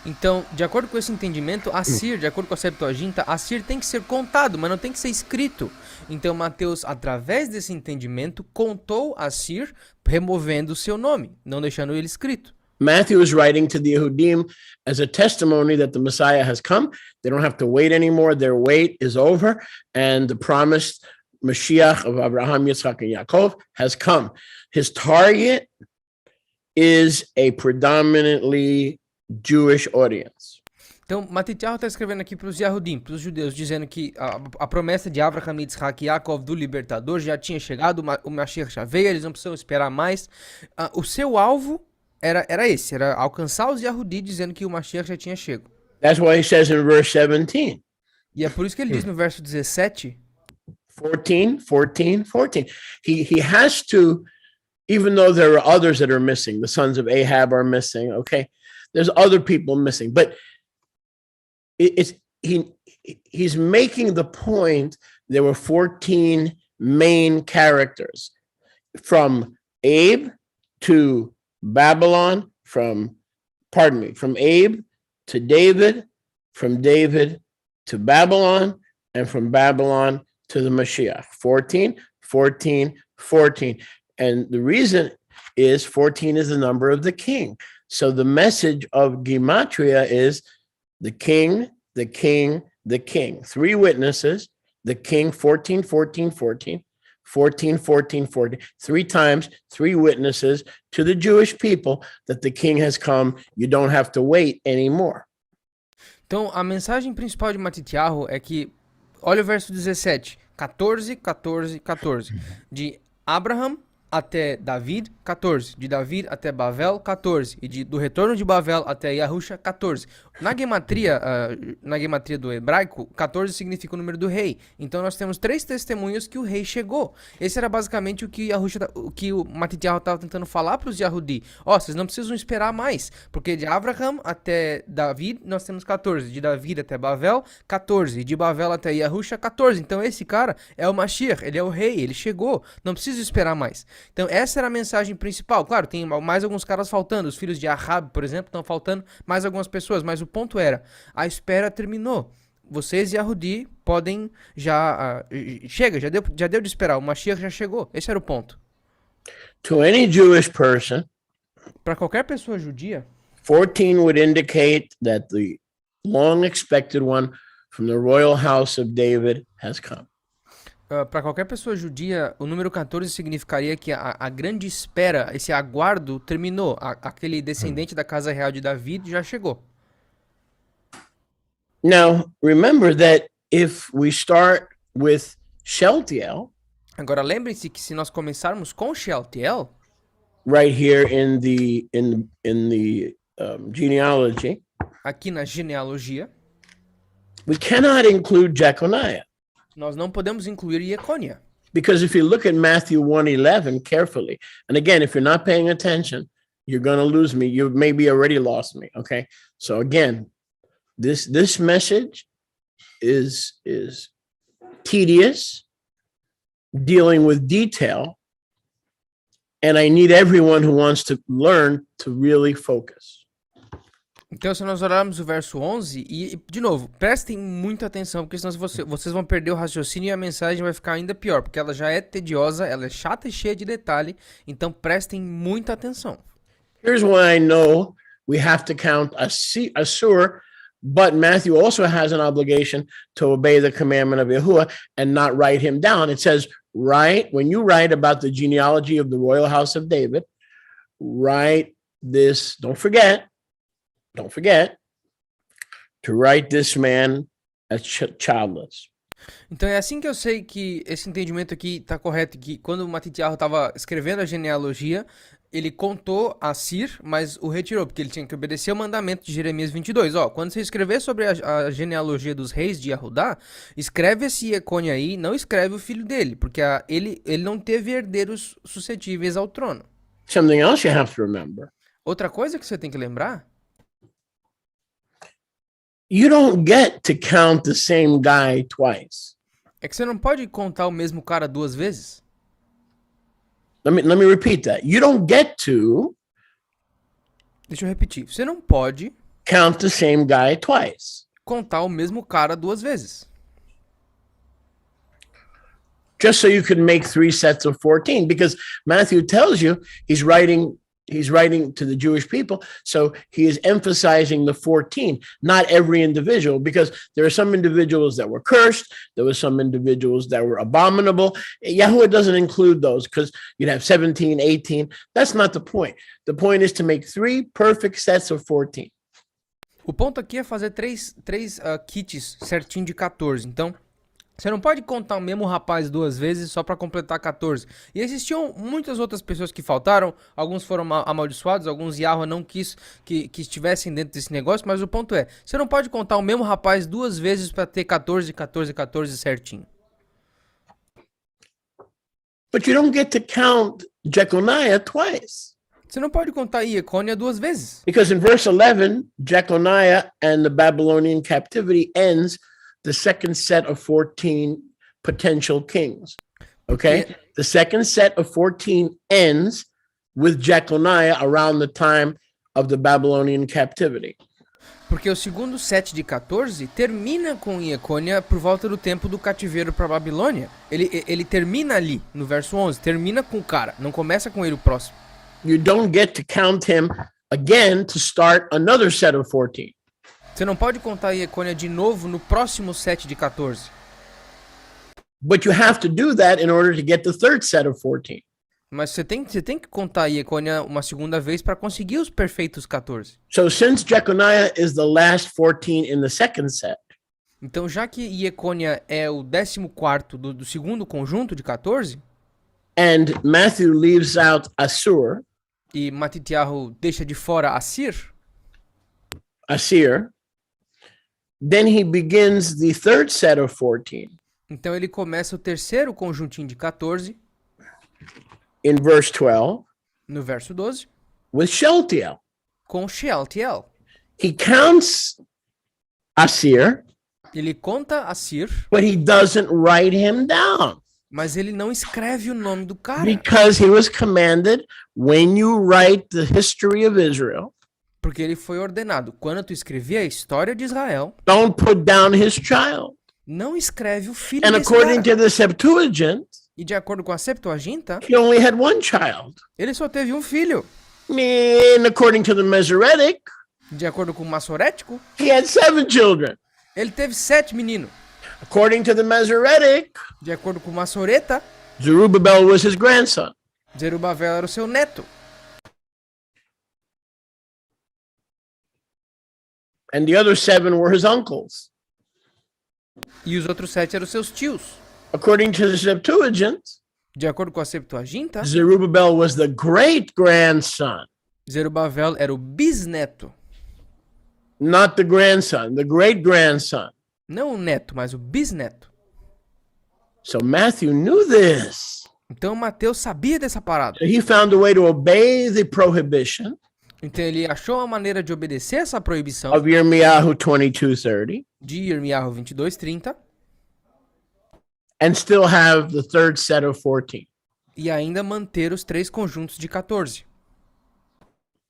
Então, de acordo com esse entendimento, Assir, de acordo com a Septuaginta, Assir tem que ser contado, mas não tem que ser escrito. Então, Mateus, através desse entendimento, contou Assir, removendo o seu nome, não deixando ele escrito. Matthew is writing to the Yehudim as a testimony that the Messiah has come. They don't have to wait anymore. Their wait is over, and the promised Mashiach of Abraham, Yitzchak, and Yaakov has come. His target is a predominantly Jewish audience. Então, Matitiahu está escrevendo aqui para os Yahudim, para os judeus, dizendo que a promessa de Abraham, Yitzhak e Yaakov do libertador já tinha chegado, o Mashiach já veio, eles não precisam esperar mais. O seu alvo era esse, era alcançar os Yahudi, dizendo que o Mashiach já tinha chego. That's why he says in verse 17. E é por isso que ele diz no verso 17, 14. He has to, even though there are others that are missing, the sons of Ahab are missing, okay? There's other people missing, but he's making the point there were 14 main characters from Abe to Babylon, from Abe to David, from David to Babylon, and from Babylon to the Mashiach. 14. And the reason is 14 is the number of the king. So the message of Gematria is the king, the king, the king. 3 witnesses, the king, 14. 3 times, 3 witnesses to the Jewish people that the king has come. You don't have to wait anymore. Então, a mensagem principal de Matitiahu é que, olha o verso 17, 14. De Abraham até David, 14. De David até Bavel, 14. E do retorno de Bavel até Yahusha, 14. Na gematria do hebraico, 14 significa o número do rei. Então nós temos 3 testemunhos que o rei chegou. Esse era basicamente o que o Matitiahu estava tentando falar para os Yahudi. Vocês não precisam esperar mais, porque de Abraham até David nós temos 14. De David até Bavel, 14. De Bavel até Yahusha, 14. Então esse cara é o Mashiach, ele é o rei, ele chegou. Não precisa esperar mais. Então essa era a mensagem principal. Claro, tem mais alguns caras faltando. Os filhos de Ahab, por exemplo, estão faltando mais algumas pessoas. Mas o ponto era, a espera terminou. Vocês e Yahudi podem chega, já deu de esperar. O Mashiach já chegou. Esse era o ponto. To any Jewish person, Para qualquer pessoa judia, 14 would indicate that the long expected one from the royal house of David has come. para qualquer pessoa judia, o número 14 significaria que a grande espera, esse aguardo terminou. Aquele descendente da casa real de Davi já chegou. Now, remember that if we start with Shealtiel, Agora lembrem-se que se nós começarmos com Shealtiel, right here in the genealogy, aqui na genealogia, we cannot include Jeconiah. nós não podemos incluir Jeconia. Because if you look at Matthew 1:11 carefully, and again, if you're not paying attention, you're going to lose me. You maybe already lost me, okay? So again, this message is tedious, dealing with detail, and I need everyone who wants to learn to really focus. Então, se nós olharmos o verso 11, e de novo, prestem muita atenção, porque senão vocês vão perder o raciocínio e a mensagem vai ficar ainda pior, porque ela já é tediosa, ela é chata e cheia de detalhe, então prestem muita atenção. Here's why I know we have to count Assur, but Matthew also has an obligation to obey the commandment of Yahuwah and not write him down. It says, when you write about the genealogy of the royal house of David, write this, don't forget to write this man as childless. Então é assim que eu sei que esse entendimento aqui está correto, que quando o Matitiarro estava escrevendo a genealogia, ele contou a Sir, mas o retirou, porque ele tinha que obedecer o mandamento de Jeremias 22. Quando você escrever sobre a genealogia dos reis de Yahudá, escreve esse Jeconia aí, não escreve o filho dele, porque ele não teve herdeiros suscetíveis ao trono. Something else you have to remember. Outra coisa que você tem que lembrar, you don't get to count the same guy twice. é que você não pode contar o mesmo cara duas vezes. Let me repeat that. You don't get to Deixa eu repetir. Você não pode count the same guy twice. contar o mesmo cara duas vezes. Just so you can make 3 sets of 14, because Matthew tells you he's writing to the Jewish people, so he is emphasizing the 14, not every individual, because there are some individuals that were cursed, there were some individuals that were abominable. Yahuwah doesn't include those because you'd have 17, 18. That's not the point. The point is to make 3 perfect sets of 14. O ponto aqui é fazer três kits certinho de 14. Então, você não pode contar o mesmo rapaz duas vezes só para completar 14. E existiam muitas outras pessoas que faltaram. Alguns foram amaldiçoados, alguns Yahweh não quis que estivessem dentro desse negócio. Mas o ponto é, você não pode contar o mesmo rapaz duas vezes para ter 14, 14, 14 certinho. But you don't get to count Jeconiah twice. Você não pode contar Jeconia duas vezes. Because in verse 11, Jeconiah and the Babylonian captivity ends the second set of 14 potential kings. Okay? The second set of 14 ends with Jeconiah around the time of the Babylonian captivity. Porque o segundo set de 14 termina com Jeconia por volta do tempo do cativeiro para Babilônia. Ele termina ali, no verso 11. Termina com o cara, não começa com ele o próximo. You don't get to count him again to start another set of 14. Você não pode contar Jeconia de novo no próximo set de 14. But you have to do that in order to get the third set of 14. Mas você tem que contar Jeconia uma segunda vez para conseguir os perfeitos 14. So since Jeconiah is the last 14 in the second set, então já que Jeconia é o 14º do segundo conjunto de 14, and Matthew leaves out Assur, e Matitiarro deixa de fora Assir, then he begins the third set of 14. Então ele começa o terceiro conjuntinho de 14. In verse 12. No verso 12. With Shealtiel. Com Shealtiel. He counts Assir. Ele conta Assir. But he doesn't write him down. Mas ele não escreve o nome do cara. because he was commanded, when you write the history of Israel, Porque ele foi ordenado. Quando tu escrever a história de Israel, don't put down his child. não escreve o filho And desse according cara. to the Septuagint, E de acordo com a Septuaginta, he only had one child. ele só teve um filho. And according to the Masoretic, De acordo com o Massorético, he had 7 children. ele teve 7 meninos. According to the Masoretic, De acordo com o Massoreta, Zerubbabel was his grandson. Zerubabel era o seu neto. And the other 7 were his uncles. E os outros 7 eram seus tios. According to the Septuagint, De acordo com a Septuaginta, Zerubbabel was the great grandson, Zerubabel era o bisneto. not the grandson, the great grandson. Não o neto, mas o bisneto. So Matthew knew this. Então Mateus sabia dessa parada. So he found a way to obey the prohibition Então ele achou uma maneira de obedecer essa proibição of Yirmiyahu 22:30 de Irmiarro 22:30 and still have the third set of 14. e ainda manter os 3 conjuntos de 14.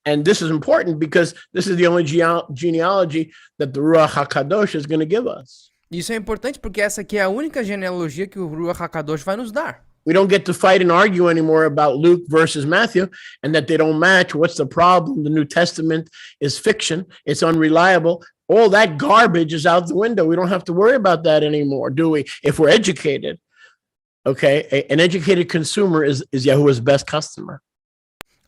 And this is important because this is the only genealogy that the Ruach HaKadosh is going to give us. Isso é importante porque essa aqui é a única genealogia que o Ruach HaKadosh vai nos dar. We don't get to fight and argue anymore about Luke versus Matthew and that they don't match. What's the problem? The New Testament is fiction. It's unreliable. All that garbage is out the window. We don't have to worry about that anymore, do we? If we're educated, okay? An educated consumer is Yahuwah's best customer.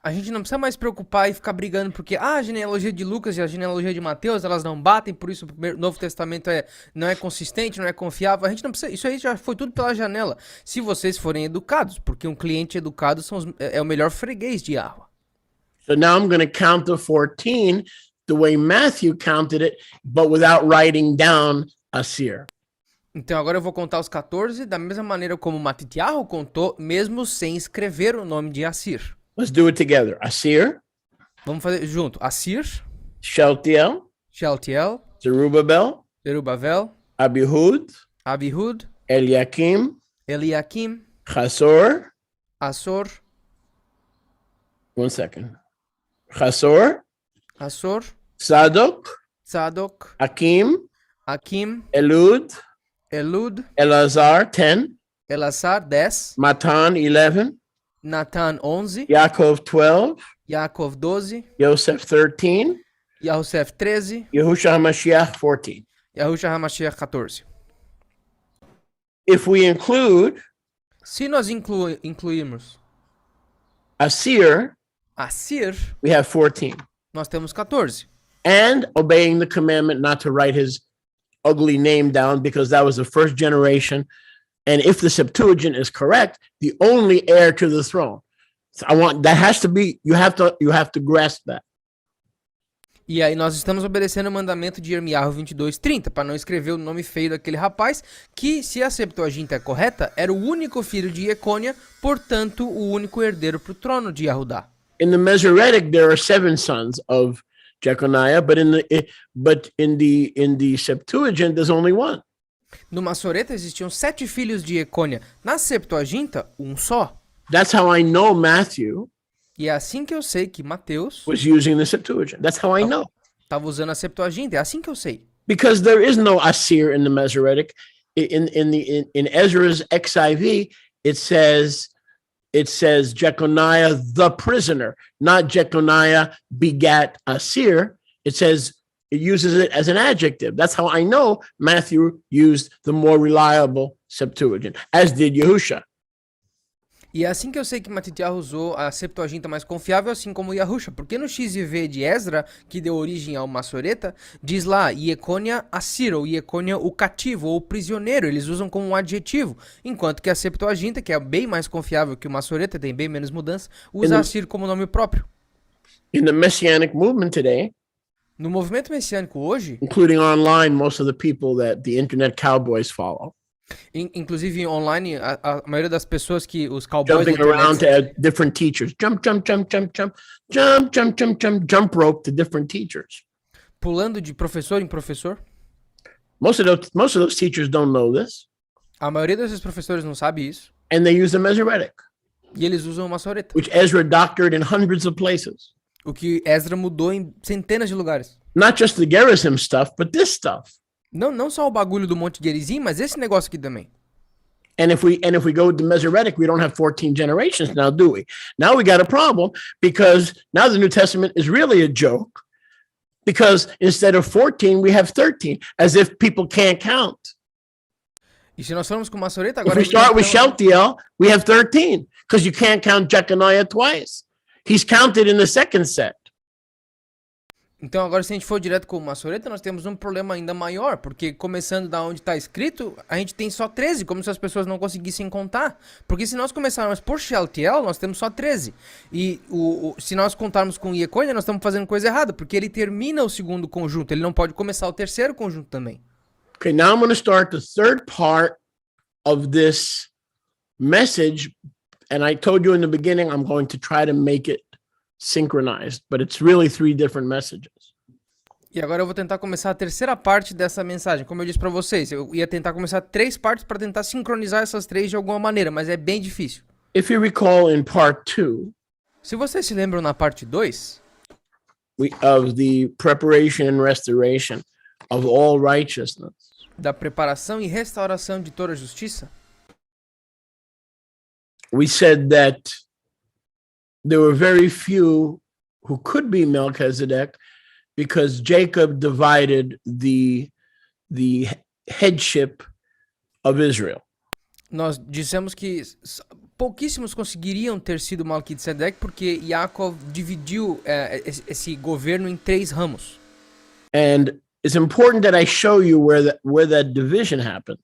A gente não precisa mais preocupar e ficar brigando porque a genealogia de Lucas e a genealogia de Mateus, elas não batem, por isso o Novo Testamento não é consistente, não é confiável. A gente não precisa, isso aí já foi tudo pela janela. Se vocês forem educados, porque um cliente educado é o melhor freguês de Yahweh. So now I'm going to count the 14 the way Matthew counted it, but without writing down Asir. Então agora eu vou contar os 14 da mesma maneira como Matitiarro contou, mesmo sem escrever o nome de Assir. Let's do it together. Asir, Vamos fazer junto. Assir, Sheltiel, Shealtiel, Zerubbabel, Zerubabel, Abihud, Abihud, Eliakim, Eliakim, Chasor. Assor, 1 second. Chasor, Assor, Sadok, Tzadok, Akim, Akim, Elud, Elud, Elazar, 10, Elazar, 10, Matan, 11, Natan, 11, Yaakov, 12, Yaakov, 12, Yosef, 13, Yahusef, 13, Yehusha HaMashiach, 14. Yahusha HaMashiach, 14. If we include Se nós incluirmos Asir, Assir, we have 14. nós temos 14. And obeying the commandment not to write his ugly name down because that was the first generation. And if the Septuagint is correct, the only heir to the throne. So that has to be, you have to grasp that. E aí nós estamos obedecendo o mandamento de Irmiarro 22:30, para não escrever o nome feio daquele rapaz, que, se a Septuaginta é correta, era o único filho de Ecônia, portanto, o único herdeiro para o trono de Yahudá. In the Masoretic, there are 7 sons of Jeconiah, but in the Septuagint, there's only 1. No Massoreta existiam 7 filhos de Ecônia. Na Septuaginta, um só. That's how I know Matthew E é assim que eu sei que Mateus was using the Septuagint. That's how I know. estava usando a Septuaginta. É assim que eu sei. Because there is no Asir in the Masoretic. In Ezra's XIV, it says Jeconiah the prisoner, not Jeconiah begat Asir. It uses it as an adjective. That's how I know Matthew used the more reliable Septuagint, as did Yehusha. E é assim que eu sei que Matitiarro usou a Septuaginta mais confiável, assim como Yahusha, porque no XIV de Ezra, que deu origem ao Massoreta, diz lá Ieconia Assir, ou Ieconia o cativo, ou o prisioneiro, eles usam como um adjetivo, enquanto que a Septuaginta, que é bem mais confiável que o Massoreta, tem bem menos mudança, usa Assir como nome próprio. In the Messianic movement today, No movimento messiânico hoje, including online, most of the people that the internet cowboys follow, inclusive online, a maioria das pessoas que os cowboys da jumping around internet, to different teachers, jump rope to different teachers. pulando de professor em professor, Most of those teachers don't know this. a maioria desses professores não sabe isso. And they use the Masoretic, E eles usam uma maçoreta. which Ezra doctored in hundreds of places. O que Esdra mudou em centenas de lugares. Not just the Gerizim stuff, but this stuff. Não só o bagulho do Monte Gerizim, mas esse negócio aqui também. And if we go with the Masoretic, we don't have 14 generations now, do we? Now we got a problem because now the New Testament is really a joke because instead of 14, we have 13, as if people can't count. E se nós formos com maçoreta, If agora... we start with Sheltiel, we have 13 because you can't count Jeconiah twice. He's counted in the second set. Então agora se a gente for direto com maçoreta, nós temos um problema ainda maior, porque começando da onde está escrito, a gente tem só 13, como se as pessoas não conseguissem contar. Porque se nós começarmos por Sheltiel, nós temos só 13. E se nós contarmos com Yekonia, nós estamos fazendo coisa errada, porque ele termina o segundo conjunto, ele não pode começar o terceiro conjunto também. Okay, now I'm going to start the third part of this message. And I told you in the beginning, I'm going to try to make it synchronized, but it's really 3 different messages. E agora eu vou tentar começar a terceira parte dessa mensagem. Como eu disse para vocês, eu ia tentar começar 3 partes para tentar sincronizar essas 3 de alguma maneira, mas é bem difícil. If you recall in part 2, Se vocês se lembram na parte 2, of the preparation and restoration of all righteousness, da preparação e restauração de toda a justiça, we said that there were very few who could be Melchizedek because Jacob divided the headship of Israel. nós dissemos que pouquíssimos conseguiriam ter sido Melquisedeque porque Yaakov dividiu esse governo em 3 ramos. And it's important that I show you where that division happened.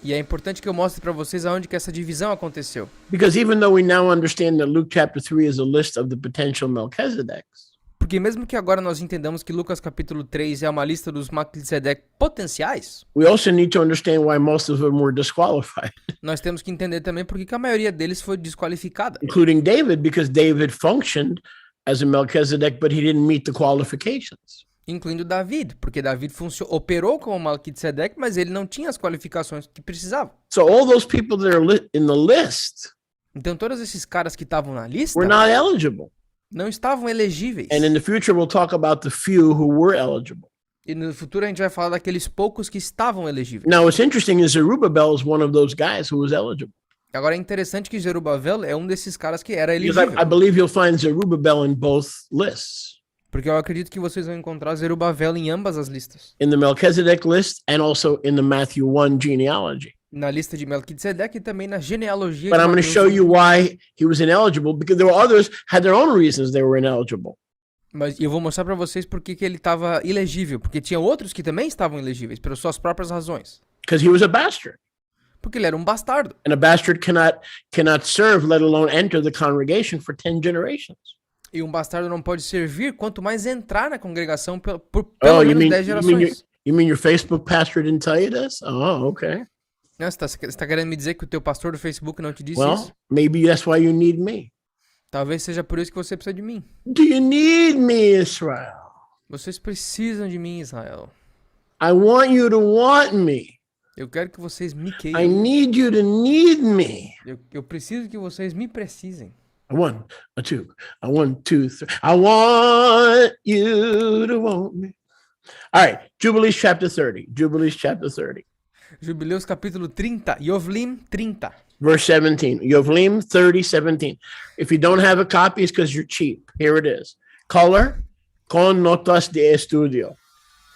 E é importante que eu mostre para vocês aonde que essa divisão aconteceu. Because even though we now understand that Luke chapter 3 is a list of the potential Melchizedeks, Porque mesmo que agora nós entendamos que Lucas capítulo 3 é uma lista dos Melquisedeque potenciais, we also need to understand why most of them were disqualified, nós temos que entender também porque que a maioria deles foi desqualificada. including David, because David functioned as a Melchizedek, but he didn't meet the qualifications. Incluindo David, porque David operou como Melquisedeque, mas ele não tinha as qualificações que precisava. So all those people that are in the list Então todos esses caras que estavam na lista were not eligible. não estavam elegíveis. And in the future, we'll talk about the few who were eligible. E no futuro a gente vai falar daqueles poucos que estavam elegíveis. Now, what's interesting is Zerubbabel is one of those guys who was eligible. Agora é interessante que Zerubabel é um desses caras que era Because elegível. I believe you'll find Zerubbabel in both lists. Porque eu acredito que vocês vão encontrar Zerubabel em ambas as listas. In the Melchizedek list and also in the Matthew 1 genealogy. Na lista de Melquisedeque e também na genealogia But de I'm going to Mateus show 1. you why he was ineligible, because there were others had their own reasons they were ineligible. Mas eu vou mostrar pra vocês por que ele estava ilegível. Porque tinha outros que também estavam elegíveis, pelas suas próprias razões. Because he was a bastard. Porque ele era um bastardo. And a bastard cannot serve, let alone enter the congregation for 10 generations. E um bastardo não pode servir, quanto mais entrar na congregação por pelo you menos mean 10 gerações. you mean your Facebook pastor didn't tell you this? Oh, okay. Não, você tá querendo me dizer que o teu pastor do Facebook não te disse Well, isso? maybe that's why you need me. Talvez seja por isso que você precisa de mim. Do you need me, Israel? Vocês precisam de mim, Israel. I want you to want me. Eu quero que vocês me I queiram. need you to need me. Eu preciso que vocês me precisem. A 1, a 2, a 1, 2, 3. I want you to want me. All right, Jubilees chapter 30. Jubilees chapter 30. Jubileus capítulo 30. Yovlim 30. Verse 17. Yovlim 30, 17. If you don't have a copy, it's because you're cheap. Here it is. Color, con notas de estudio.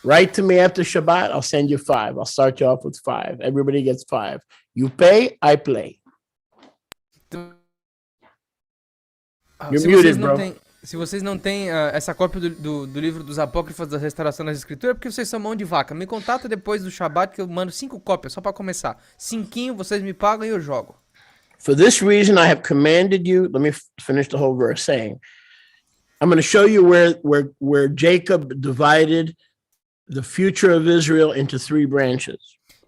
Write to me after Shabbat. I'll send you 5. I'll start you off with 5. Everybody gets 5. You pay, I play. You're muted, bro. Se vocês não têm essa cópia do livro dos apócrifos da restauração das escrituras, é porque vocês são mão de vaca. Me contata depois do Shabbat que eu mando 5 cópias, só para começar. 5, vocês me pagam e eu jogo. For this reason, I have commanded you. Let me finish the whole verse saying, I'm going to show you where Jacob divided the future of Israel into 3 branches.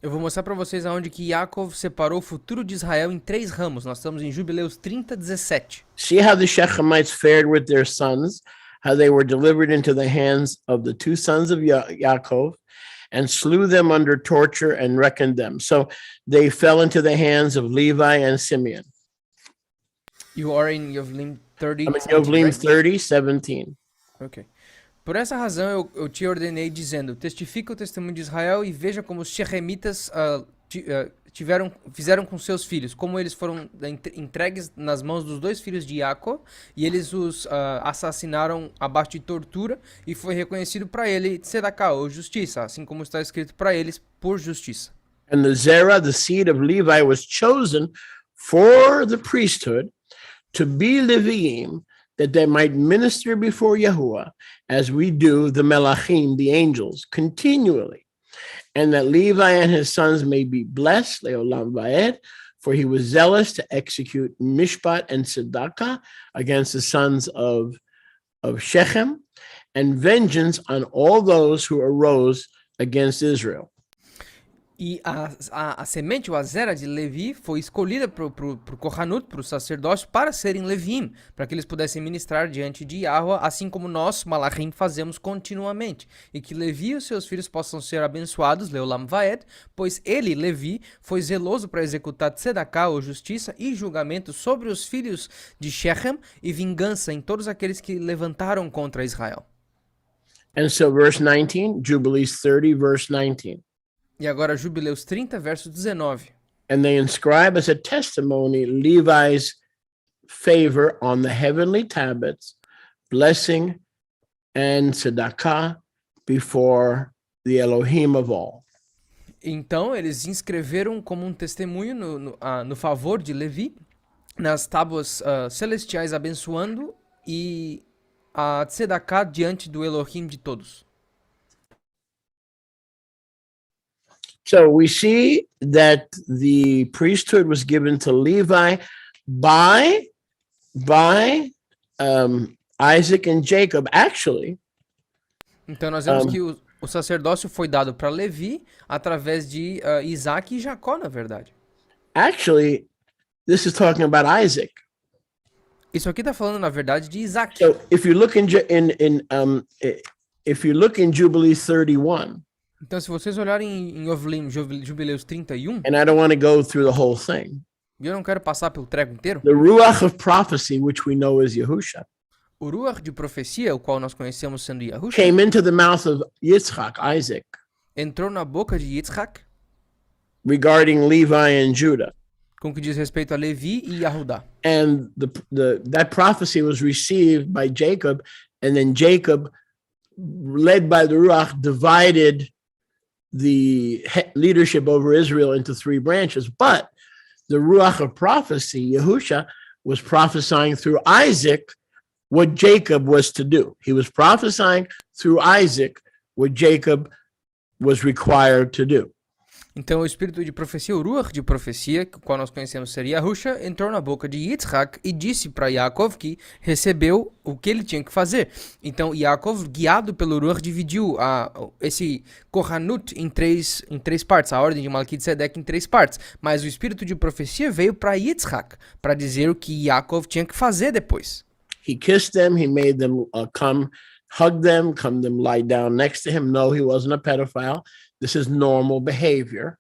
Eu vou mostrar para vocês aonde que Yaakov separou o futuro de Israel em 3 ramos. Nós estamos em Jubileus 30, 17. See how the Shechemites fared with their sons, how they were delivered into the hands of the 2 sons of Yaakov, and slew them under torture and reckoned them. So they fell into the hands of Levi and Simeon. You are in Yovlim 30. I'm in Yovlim 30:17. Ok. Por essa razão eu te ordenei dizendo, testifica o testemunho de Israel e veja como os Shechemitas fizeram com seus filhos, como eles foram entregues nas mãos dos dois filhos de Jacó, e eles os assassinaram abaixo de tortura, e foi reconhecido para ele tzedakah, ou justiça, assim como está escrito para eles, por justiça. And the Zerah, the seed of Levi, was chosen for the priesthood to be Leviim, that they might minister before Yahuwah, as we do the Melachim, the angels, continually. And that Levi and his sons may be blessed, Leolam Vaed, for he was zealous to execute Mishpat and Tzedakah against the sons of Shechem, and vengeance on all those who arose against Israel. E a semente, o Azera de Levi, foi escolhida pro Kohanut, pro sacerdócio, para serem Levim, para que eles pudessem ministrar diante de Yahweh, assim como nós, Malachim, fazemos continuamente. E que Levi e os seus filhos possam ser abençoados, Leolam Vaed, pois ele, Levi, foi zeloso para executar tzedakah, ou justiça, e julgamento sobre os filhos de Shechem, e vingança em todos aqueles que levantaram contra Israel. And so verse 19, Jubilees 30, verse 19. E agora Jubileus 30, verso 19. And they inscribe as a testimony Levi's favor on the heavenly tablets, blessing and tzedakah before the Elohim of all. Então eles inscreveram como um testemunho no favor de Levi, nas tábuas celestiais abençoando e a tzedakah diante do Elohim de todos. So we see that the priesthood was given to Levi by Isaac and Jacob. Actually, então nós vemos que o sacerdócio foi dado para Levi através de Isaac e Jacó, na verdade. Actually, this is talking about Isaac. Isso aqui está falando, na verdade, de Isaac. So if you look in Jubilees 31. Então, se vocês olharem em Jubileus 31, and I don't want to go through the whole thing. Eu não quero passar pelo treco inteiro. The Ruach of prophecy, which we know is Yahusha, O Ruach de profecia, o qual nós conhecemos sendo Yahusha, came into the mouth of Yitzchak, Isaac, entrou na boca de Yitzhak, regarding Levi and Judah. com o que diz respeito a Levi e Yahudá. And that prophecy was received by Jacob, and then Jacob, led by the Ruach, divided the leadership over Israel into three branches. But the Ruach of prophecy, Yahusha, was prophesying through Isaac what Jacob was to do. He was prophesying through Isaac what Jacob was required to do. Então o espírito de profecia, o Ruach de profecia, o qual nós conhecemos ser Yahusha, entrou na boca de Yitzhak e disse para Yaakov que recebeu o que ele tinha que fazer. Então Yaakov, guiado pelo Ruach, dividiu esse Kohanut em três partes, a ordem de Melquisedeque em três partes. Mas o espírito de profecia veio para Yitzhak, para dizer o que Yaakov tinha que fazer depois. He kissed them, he made them come, hug them, come them lie down next to him. No, he wasn't a pedophile. This is normal behavior,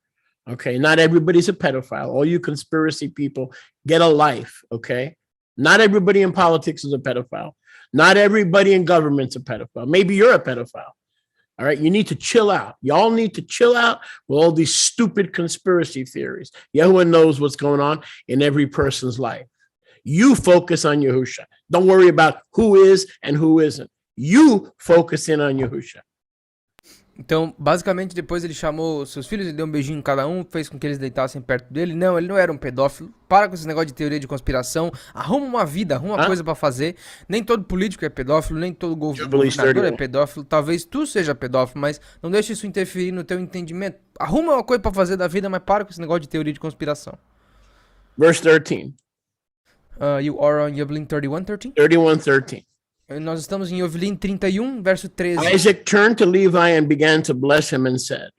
okay? Not everybody's a pedophile. All you conspiracy people, get a life, okay? Not everybody in politics is a pedophile. Not everybody in government's a pedophile. Maybe you're a pedophile, all right? You need to chill out. Y'all need to chill out with all these stupid conspiracy theories. Yahuwah knows what's going on in every person's life. You focus on Yahusha. Don't worry about who is and who isn't. You focus in on Yahusha. Então, basicamente, depois ele chamou seus filhos e deu um beijinho em cada um, fez com que eles deitassem perto dele. Não, ele não era um pedófilo. Para com esse negócio de teoria de conspiração. Arruma uma vida, arruma uma coisa pra fazer. Nem todo político é pedófilo, nem todo governador é pedófilo. Talvez tu seja pedófilo, mas não deixe isso interferir no teu entendimento. Arruma uma coisa pra fazer da vida, mas para com esse negócio de teoria de conspiração. Verse 13. You are on Yovlim 31:13? 31:13. Nós estamos em Yovlim 31, verso 13. Isaac turned to Levi and began to bless him and said.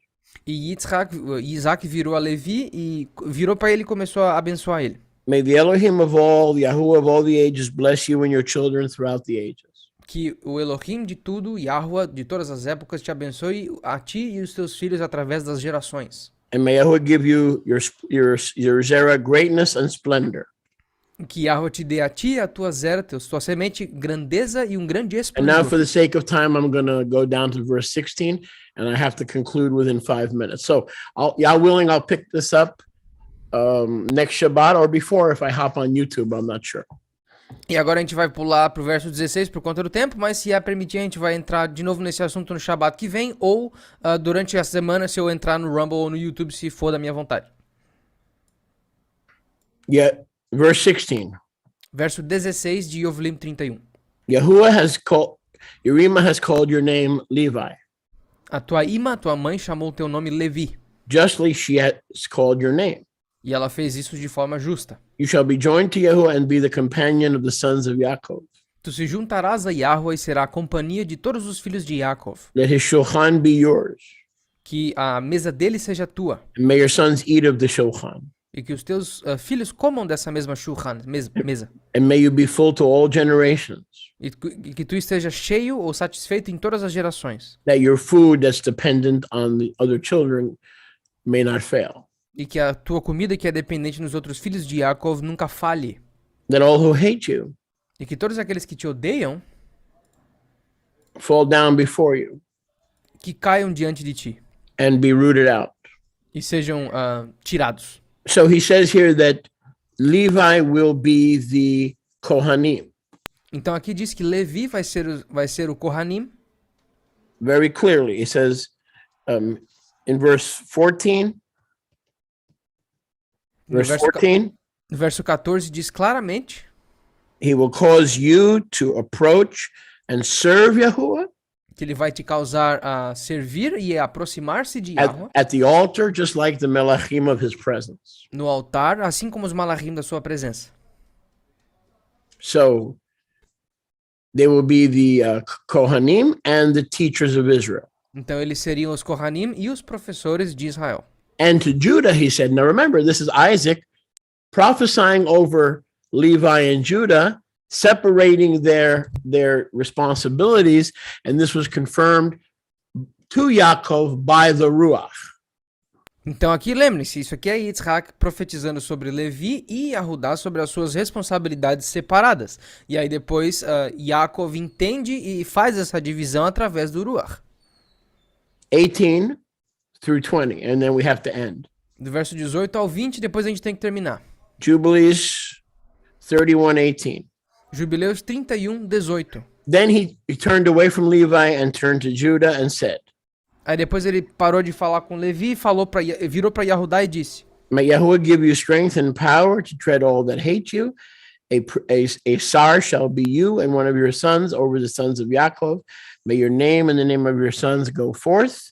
E Isaac virou a Levi e virou para ele e começou a abençoar ele. May the Elohim of all, the Yahuwah of all the ages, bless you and your children throughout the ages. Que o Elohim de tudo, Yahuwah de todas as épocas, te abençoe a ti e os teus filhos através das gerações. And may Yahuwah give you your zera greatness and splendor. Que Yahuwah te dê a ti e a tua zera, tua semente, grandeza e grande And now, esplendor. for the sake of time, I'm going to go down to verse 16, and I have to conclude within 5 minutes. So, Yah willing, I'll pick this up next Shabbat or before if I hop on YouTube. I'm not sure. E agora a gente vai pular pro verso 16 por conta do tempo, mas se permitir, a gente vai entrar de novo nesse assunto no Shabbat que vem, ou durante a semana, se eu entrar no Rumble ou no YouTube, se for da minha vontade. Yeah, verse 16. Verso 16 de Yovlim 31. Yahuwah Yerima has called your name Levi. A tua Ima, tua mãe, chamou o teu nome Levi. Justly she has called your name. E ela fez isso de forma justa. You shall be joined to Yahuwah and be the companion of the sons of Yaakov. Tu se juntarás a Yahuwah e será a companhia de todos os filhos de Yaakov. Let his shulchan be yours. Que a mesa dele seja tua. And may your sons eat of the shulchan. E que os teus filhos comam dessa mesma shulchan, mesa. And may you be full to all generations. E que tu esteja cheio ou satisfeito em todas as gerações. That your food that's dependent on the other children may not fail. E que a tua comida que é dependente dos outros filhos de Yaakov nunca falhe. That all who hate you E que todos aqueles que te odeiam fall down before you que caiam diante de ti and be rooted out. e sejam tirados. So he says here that Levi will be the Kohanim. Então aqui diz que Levi vai ser o Kohanim. Very clearly. He says in verse 14, verse 14, No verso 14 diz claramente: he will cause you to approach and serve Yahuwah que ele vai te causar a servir e a aproximar-se de Yahuwah at the altar, just like the melachim of his presence. no altar, assim como os malachim da sua presença. So they will be the Kohanim and the teachers of Israel. Então eles seriam os Kohanim e os professores de Israel. And to Judah, he said, now remember, this is Isaac prophesying over Levi and Judah, separating their responsibilities, and this was confirmed to Yaakov by the Ruach. Então aqui lembre-se, isso aqui é Yitzhak profetizando sobre Levi e Yahudá sobre as suas responsabilidades separadas. E aí depois Yaakov entende e faz essa divisão através do Ruach. 18 through 20, and then we have to end. Do verso 18 ao 20, depois a gente tem que terminar. Jubilees 31:18. Jubileus 31, 18. Then he turned away from Levi and turned to Judah and said, Aí depois ele parou de falar com Levi, virou para Yahudá e disse: may Yahuwah give you strength and power to tread all that hate you. A sar shall be you and one of your sons over the sons of Yaakov. May your name and the name of your sons go forth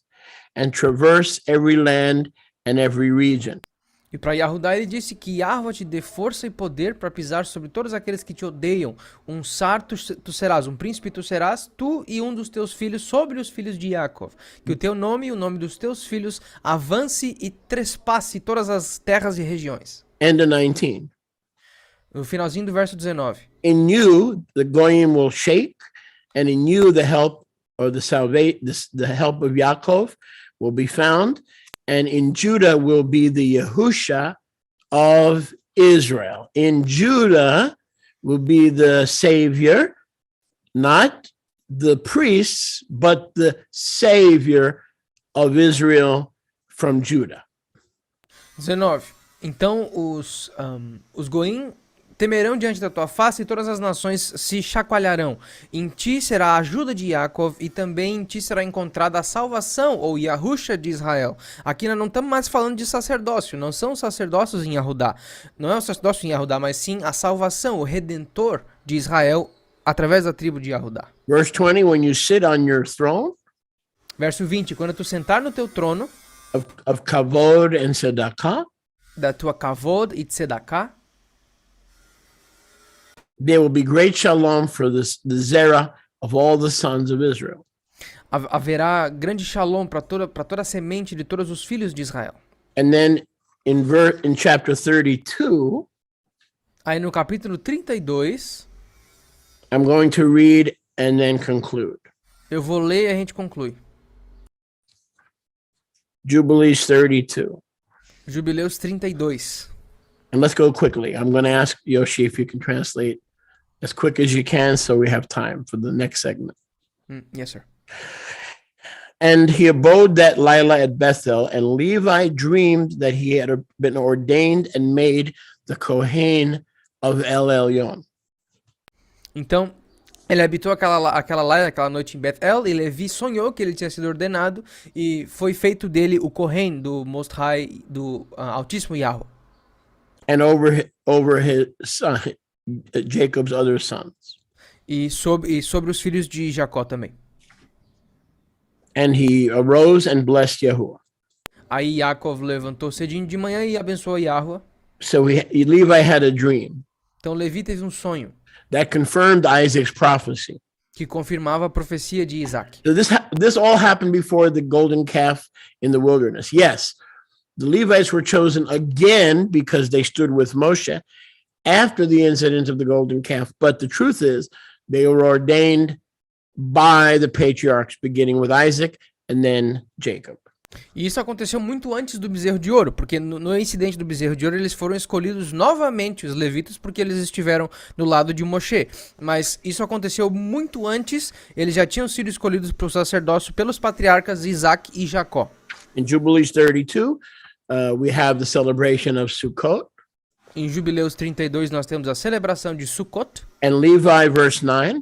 and traverse every land and every region. E para Yahudá ele disse que Yahuwah te dê força e poder para pisar sobre todos aqueles que te odeiam. Um sar tu serás, um príncipe tu serás, tu e um dos teus filhos sobre os filhos de Yaakov. Que o teu nome e o nome dos teus filhos avance e trespasse todas as terras e regiões. And 19. No finalzinho do verso 19. In you the goyim will shake, and in you the help or the help of Yaakov will be found. And in Judah will be the Yahusha of Israel. In Judah will be the Savior, not the priests, but the Savior of Israel from Judah. 19. Então os goim temerão diante da tua face e todas as nações se chacoalharão. Em ti será a ajuda de Yaakov e também em ti será encontrada a salvação, ou Yahusha de Israel. Aqui nós não estamos mais falando de sacerdócio, não são sacerdócios em Yahudá. Não é o sacerdócio em Yahudá, mas sim a salvação, o redentor de Israel através da tribo de Yahudá. Verse 20, when you sit on your throne Verso 20, quando tu sentar no teu trono of kavod and tzedakah, da tua kavod e tzedakah, there will be great shalom for the zera of all the sons of Israel. haverá grande shalom para toda a semente de todos os filhos de Israel. And then in chapter 32, Aí no capítulo 32, I'm going to read and then conclude. Eu vou ler e a gente conclui. Jubilees 32. Jubileus 32. And let's go quickly. I'm going to ask Yoshi if you can translate as quick as you can so we have time for the next segment. Yes, sir. And he abode that Lila at Bethel, and Levi dreamed that he had been ordained and made the Kohen of El Elyon. Então, ele habitou aquela noite em Bethel, e Levi sonhou que ele tinha sido ordenado e foi feito dele o Kohen do Most High, do Altíssimo Yahweh. And over his son, Jacob's other sons. E sobre os filhos de Jacó também. And he arose and blessed Yahuwah. Aí Yaakov levantou cedinho de manhã e abençoou Yahweh. So Levi had a dream Então Levi teve um sonho that confirmed Isaac's prophecy. que confirmava a profecia de Isaac. So this all happened before the golden calf in the wilderness. Yes, the Levites were chosen again because they stood with Moshe after the incident of the golden calf. But the truth is, they were ordained by the patriarchs, beginning with Isaac and then Jacob. E isso aconteceu muito antes do bezerro de ouro, porque no incidente do bezerro de ouro eles foram escolhidos novamente, os levitas, porque eles estiveram no lado de Moshe. Mas isso aconteceu muito antes, eles já tinham sido escolhidos para o sacerdócio pelos patriarcas Isaac e Jacó. In Jubilees 32, we have the celebration of Sukkot. Em Jubileus 32 nós temos a celebração de Sukkot. And Levi, verse 9,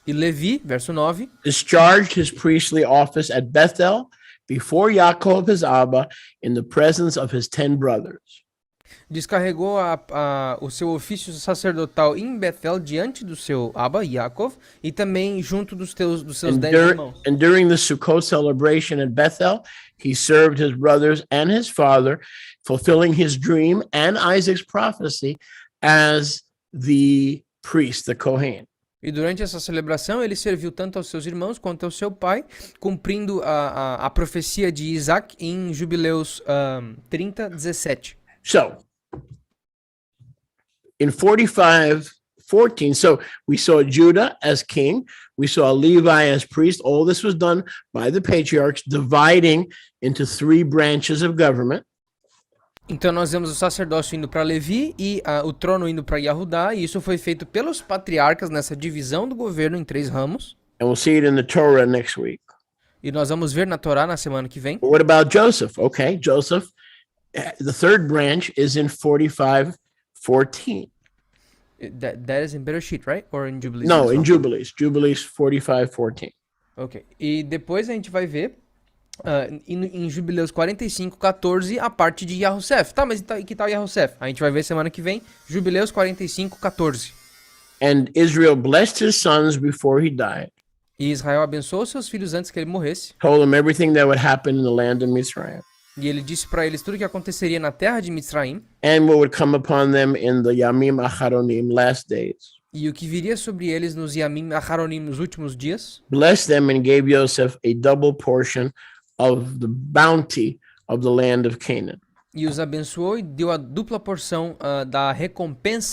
E Levi, verso 9, discharged his priestly office at Bethel before Yaakov his Abba in the presence of his 10 brothers. descarregou o seu ofício sacerdotal em Betel diante do seu Abba, Yaakov, e também junto dos seus 10 irmãos. And during the Sukkot celebration at Bethel, he served his brothers and his father, fulfilling his dream and Isaac's prophecy as the priest, the Kohen. E durante essa celebração ele serviu tanto aos seus irmãos quanto ao seu pai, cumprindo a profecia de Isaac em Jubileus 30, 17. So, in 45:14, so we saw Judah as king, we saw Levi as priest. All this was done by the patriarchs, dividing into 3 branches of government. Então nós vemos o sacerdócio indo para Levi e o trono indo para Yahudá, e isso foi feito pelos patriarcas nessa divisão do governo em 3 ramos. And we'll see it in the Torah next week. E nós vamos ver na Torá na semana que vem. But what about Joseph? Okay, Joseph, the 3rd branch is in 45:14. That is in Bereshit, right? Or in Jubilees? No, in Jubilees. Jubilees 45:14. Ok. E depois a gente vai ver em Jubileus 45, 14, a parte de Yahusef. Tá, mas que tal Yahusef? A gente vai ver semana que vem, Jubileus 45, 14. And Israel blessed his sons before he died. E Israel abençoou seus filhos antes que ele morresse. Told them everything that would happen in the land of Mizraim. E ele disse para eles tudo o que aconteceria na terra de Mitzraim. And what would come upon them in the Yamim Acharonim, last days. E o que viria sobre eles nos Yamim Acharonim, nos últimos dias. Blessed them and gave Joseph a double portion of the bounty of the land of Canaan. E os abençoou e deu a dupla porção da recompensa